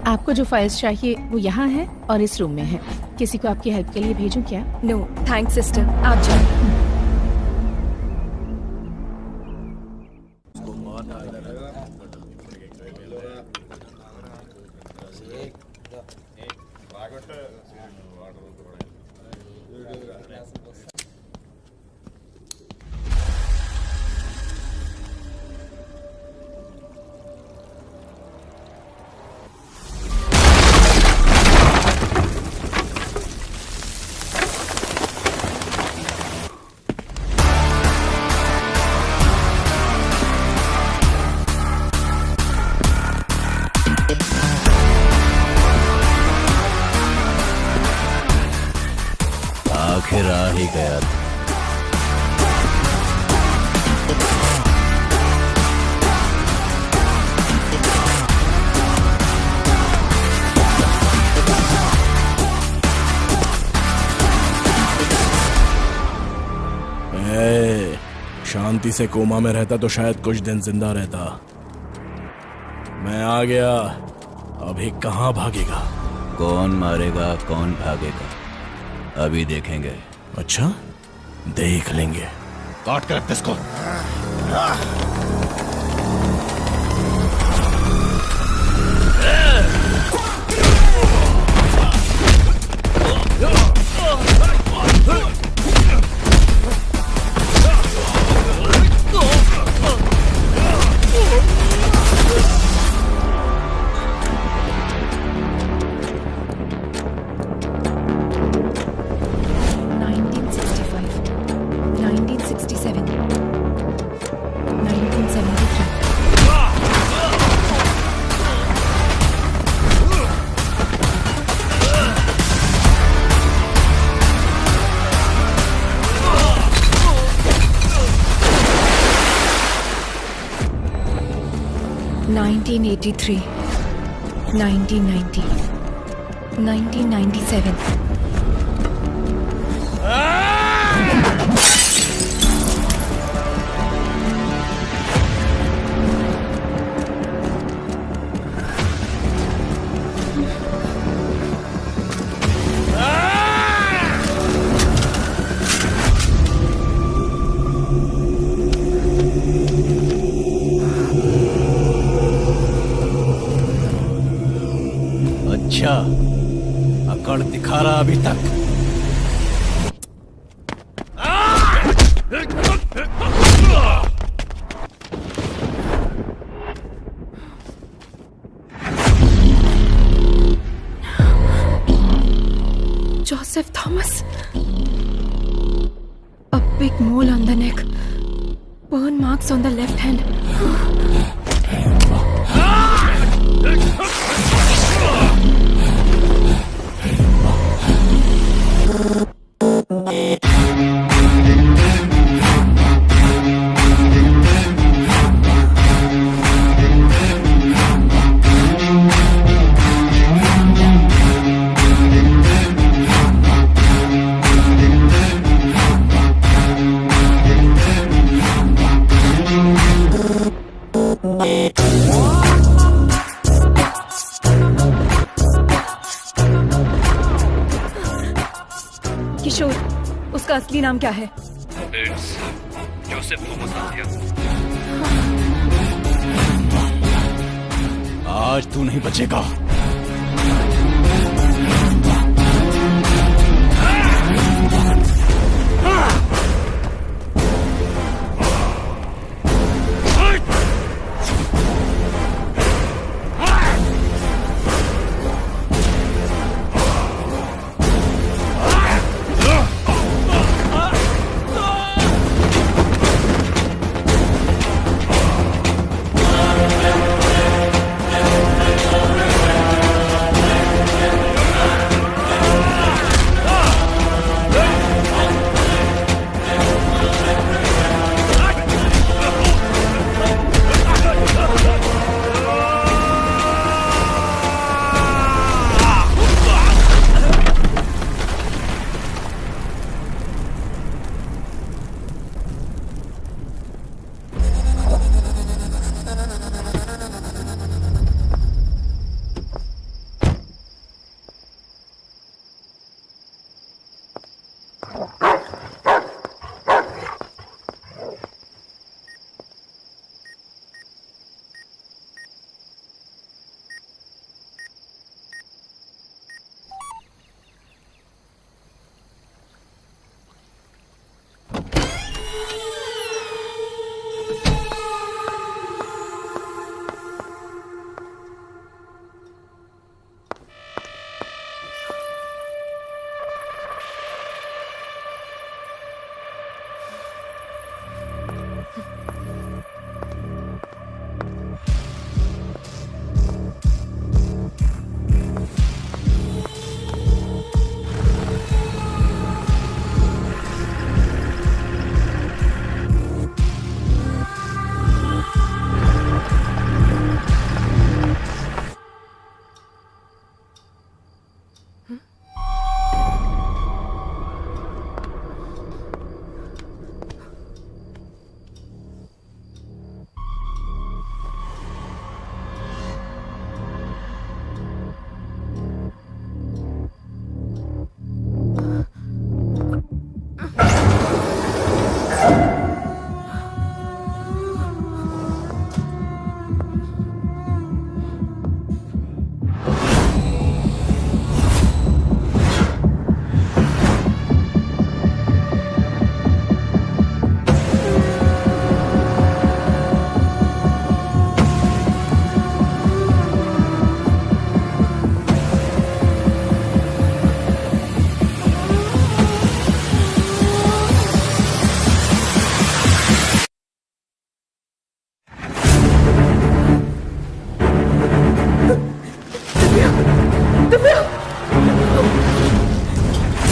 आपको जो फाइल्स चाहिए वो यहाँ है और इस रूम में है। किसी को आपकी हेल्प के लिए भेजूं क्या? नो थैंक्स सिस्टर, आप जाओ। आखिर आ ही गया। शांति से कोमा में रहता तो शायद कुछ दिन जिंदा रहता। मैं आ गया, अभी कहाँ भागेगा? कौन मारेगा कौन भागेगा अभी देखेंगे। अच्छा, देख लेंगे। काट कर इसको। (1983, 1990, 1997. अच्छा, अकड़ दिखा रहा अभी तक। Joseph Thomas. A big mole on the neck. Burn marks on the left hand. किशोर, उसका असली नाम क्या है? Joseph Thomas Adiya. आज तू नहीं बचेगा।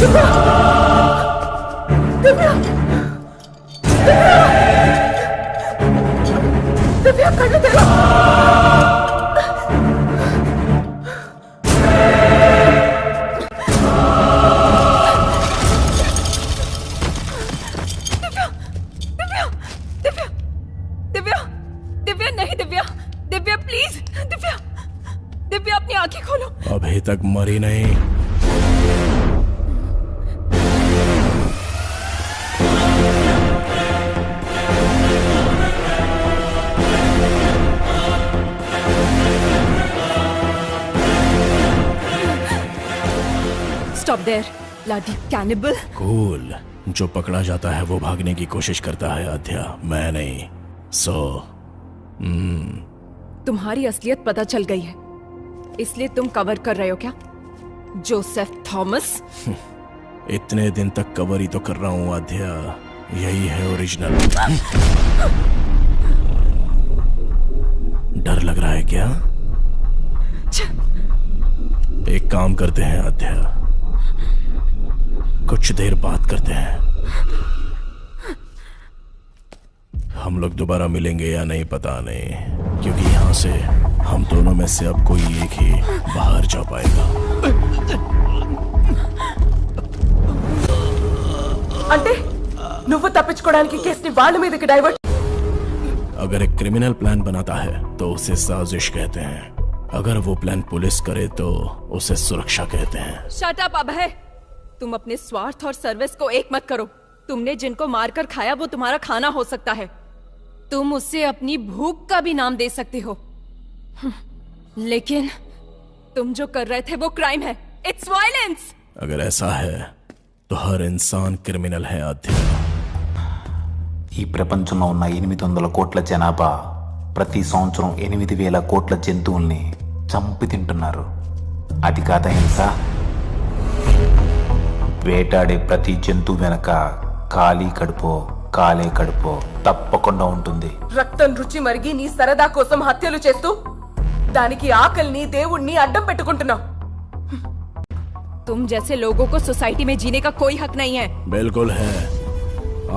दिव्या, दिव्या कಣ್ಣु तेरा। अभी तक मरी नहीं। Stop there bloody cannibal. Cool. जो पकड़ा जाता है वो भागने की कोशिश करता है आध्या, मैं नहीं। तुम्हारी असलियत पता चल गई है, इसलिए तुम कवर कर रहे हो क्या जोसेफ थॉमस? इतने दिन तक कवर ही तो कर रहा हूँ आध्या, यही है ओरिजिनल। डर लग रहा है क्या? एक काम करते हैं आध्या, कुछ देर बात करते हैं। हम लोग दोबारा मिलेंगे या नहीं पता नहीं, क्योंकि यहाँ से हम दोनों में से अब कोई एक ही बाहर जा पाएगा। అంటే నువ్వు తప్పించుకోవడానికి కేసుని వాళ్ళ మీదకి డైవర్ట్। अगर एक क्रिमिनल प्लान बनाता है तो उसे साजिश कहते हैं, अगर वो प्लान पुलिस करे तो उसे सुरक्षा कहते हैं। शट अप अभय, तुम अपने स्वार्थ और सर्विस को एक मत करो। तुमने जिनको मारकर खाया वो तुम्हारा खाना हो सकता है, तुम उससे अपनी भूख का भी नाम दे सकते हो, लेकिन तुम जो कर रहे थे वो क्राइम है। It's violence. अगर ऐसा है तो हर इंसान क्रिमिनल है आध्या। ఈ ప్రపంచంలో ఉన్న 800 కోట్ల జనాభా ప్రతి సంవత్సరం 8000 కోట్ల జంతువుల్ని చంపి తింటున్నారు. అది కాదా హింస? వేటాడే ప్రతి జంతువు వెనక ఖాళీ కడుపో కాలే కడుపో తప్పకుండా ఉంటుంది. రక్తం రుచి మరిగి నీ సరదా కోసం హత్యలు చేస్తూ దానికి ఆకలిని దేవుణ్ణి అడ్డం పెట్టుకుంటున్నావు। तुम जैसे लोगों को सोसाइटी में जीने का कोई हक नहीं है। बिल्कुल है,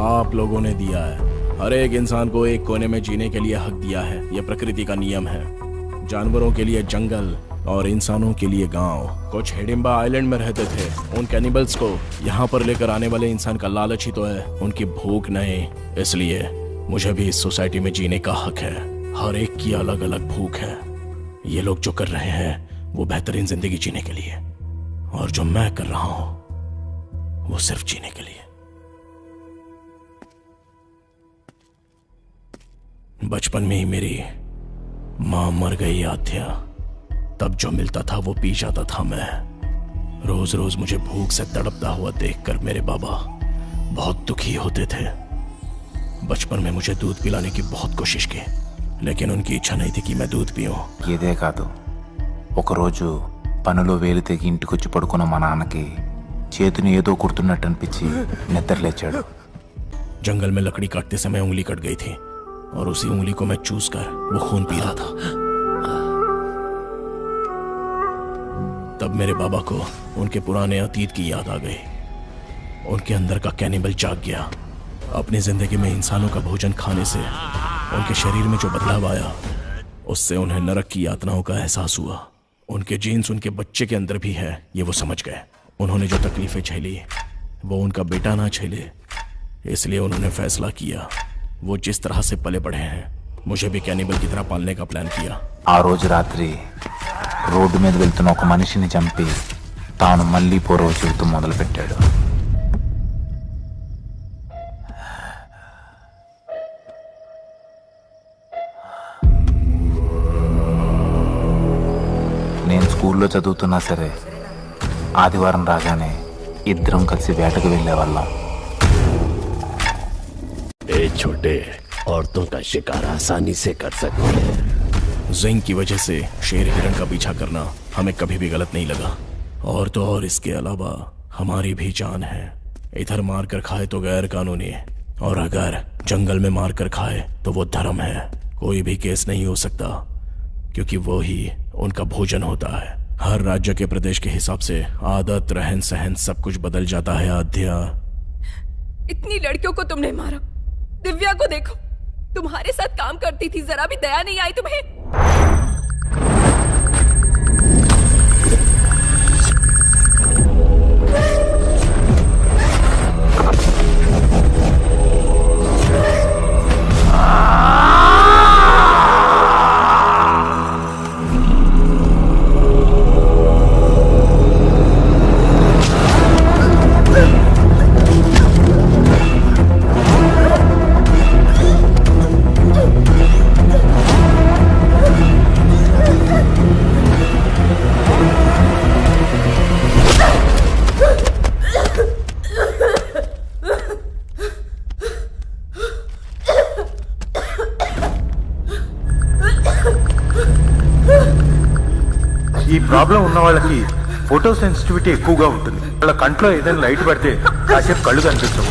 आप लोगों ने दिया है। हर एक इंसान को एक कोने में जीने के लिए हक दिया है, यह प्रकृति का नियम है। जानवरों के लिए जंगल और इंसानों के लिए गांव। कुछ हिडिंबा आइलैंड में रहते थे, उन कैनिबल्स को यहाँ पर लेकर आने वाले इंसान का लालच ही तो है, उनकी भूख नहीं। इसलिए मुझे भी इस सोसाइटी में जीने का हक है। हर एक की अलग अलग भूख है। ये लोग जो कर रहे हैं वो बेहतरीन जिंदगी जीने के लिए, और जो मैं कर रहा हूं वो सिर्फ जीने के लिए। बचपन में ही मेरी मां मर गई आध्या, तब जो मिलता था वो पी जाता था मैं। रोज रोज मुझे भूख से तड़पता हुआ देखकर मेरे बाबा बहुत दुखी होते थे। बचपन में मुझे दूध पिलाने की बहुत कोशिश की, लेकिन उनकी इच्छा नहीं थी कि मैं दूध पीऊं। ఇదే కాదు, ఒకరోజు పనులో వేలు తెగి ఇంటికొచ్చి పడుకున్న మా నాన్నకి చేతిని ఏదో కుడుతున్నట్టు అనిపించి నిద్రలేచాడు। जंगल में लकड़ी काटते समय उंगली कट गई थी, और उसी उंगली को मैं चूस कर वो खून पी रहा था। तब मेरे बाबा को उनके पुराने अतीत की याद आ गई। उनके अंदर का कैनिबल जाग गया। अपनी जिंदगी में इंसानों का भोजन खाने से उनके शरीर में जो बदलाव आया, उससे उन्हें नरक की यातनाओं का एहसास हुआ। उनके जीन्स उनके बच्चे के अंदर भी है, ये वो समझ गए। उन्होंने जो तकलीफें झेली वो उनका बेटा ना झेले, इसलिए उन्होंने फैसला किया वो जिस तरह से पले बढ़े हैं मुझे भी कैनिबल की तरह पालने का प्लान किया। ఆ రోజు రాత్రి రోడ్డు మీద వెళ్తున్న ఒక మనిషిని చంపి తాను మళ్ళీ పూర్వ జీవితం మొదలుపెట్టాడు। నేను స్కూల్లో చదువుతున్నా సరే ఆదివారం రాగానే ఇద్దరం కలిసి వేటకు వెళ్ళేవాళ్ళం। ए छोटे, औरतों का शिकार आसानी से कर सकते हैं। जिंग की वजह से शेर हिरण का पीछा करना हमें कभी भी गलत नहीं लगा। और तो और इसके अलावा हमारी भी जान है। इधर मार कर खाए तो गैर कानूनी, और अगर जंगल में मार कर खाए तो वो धर्म है। कोई भी केस नहीं हो सकता, क्योंकि वो ही उनका भोजन होता है। हर राज्य के प्रदेश के हिसाब से आदत, रहन सहन सब कुछ बदल जाता है आद्या। इतनी लड़कियों को तुमने मारा। दिव्या को देखो, तुम्हारे साथ काम करती थी, जरा भी दया नहीं आई तुम्हें? ఈ ప్రాబ్లం ఉన్న వాళ్ళకి ఫోటో సెన్సిటివిటీ ఎక్కువగా ఉంటుంది. వాళ్ళ కంట్లో ఏదైనా లైట్ పడితే కాసేపు కళ్ళు కనిపిస్తాం.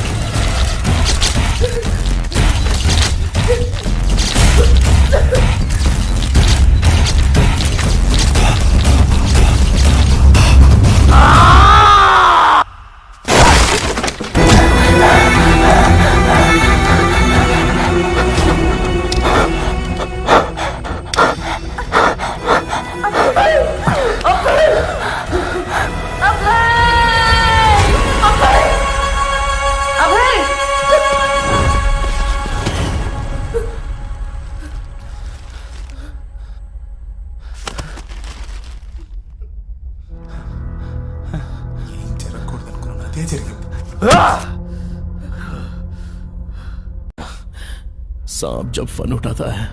सांप जब फन उठाता है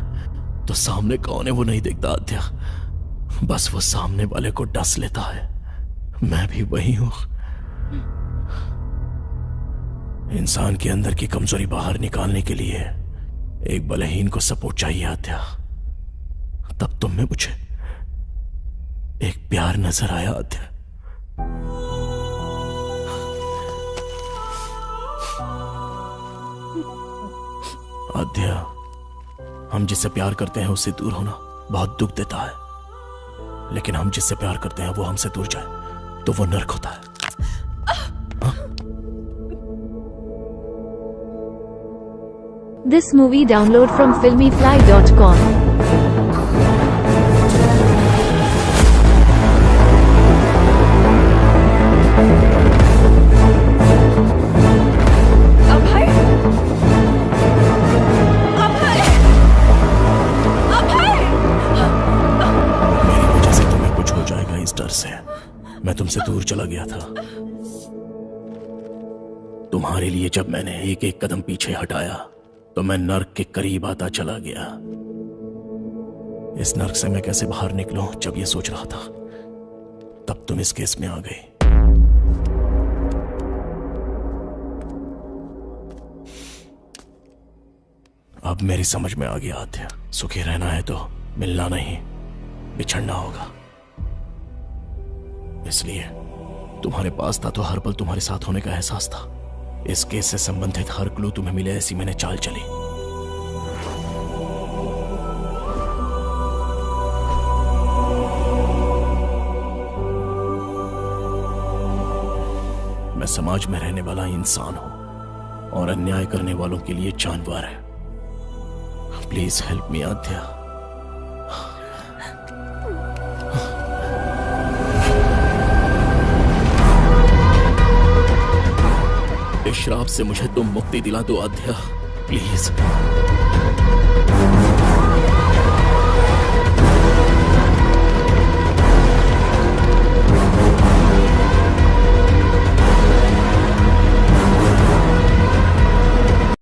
तो सामने कौन है वो नहीं देखता आद्या, बस वो सामने वाले को डस लेता है। मैं भी वही हूं। इंसान के अंदर की कमजोरी बाहर निकालने के लिए एक बलहीन को सपोर्ट चाहिए आद्या। तब तुम में मुझे एक प्यार नजर आया आद्या। आद्या, हम जिससे प्यार करते हैं उससे दूर होना बहुत दुख देता है, लेकिन हम जिससे प्यार करते हैं वो हमसे दूर जाए तो वो नर्क होता है। This movie download from filmyfly.com. मैं तुमसे दूर चला गया था। तुम्हारे लिए जब मैंने एक एक कदम पीछे हटाया तो मैं नर्क के करीब आता चला गया। इस नर्क से मैं कैसे बाहर निकलूं जब ये सोच रहा था, तब तुम इस केस में आ गई। अब मेरी समझ में आ गया आद्या, सुखी रहना है तो मिलना नहीं, बिछड़ना होगा। इसलिए तुम्हारे पास था तो हर पल तुम्हारे साथ होने का एहसास था। इस केस से संबंधित हर क्लू तुम्हें मिले, ऐसी मैंने चाल चली। मैं समाज में रहने वाला इंसान हूं और अन्याय करने वालों के लिए जानवर है। प्लीज हेल्प मी आद्या। इस श्राप से मुझे तुम मुक्ति दिला दो आद्या, प्लीज।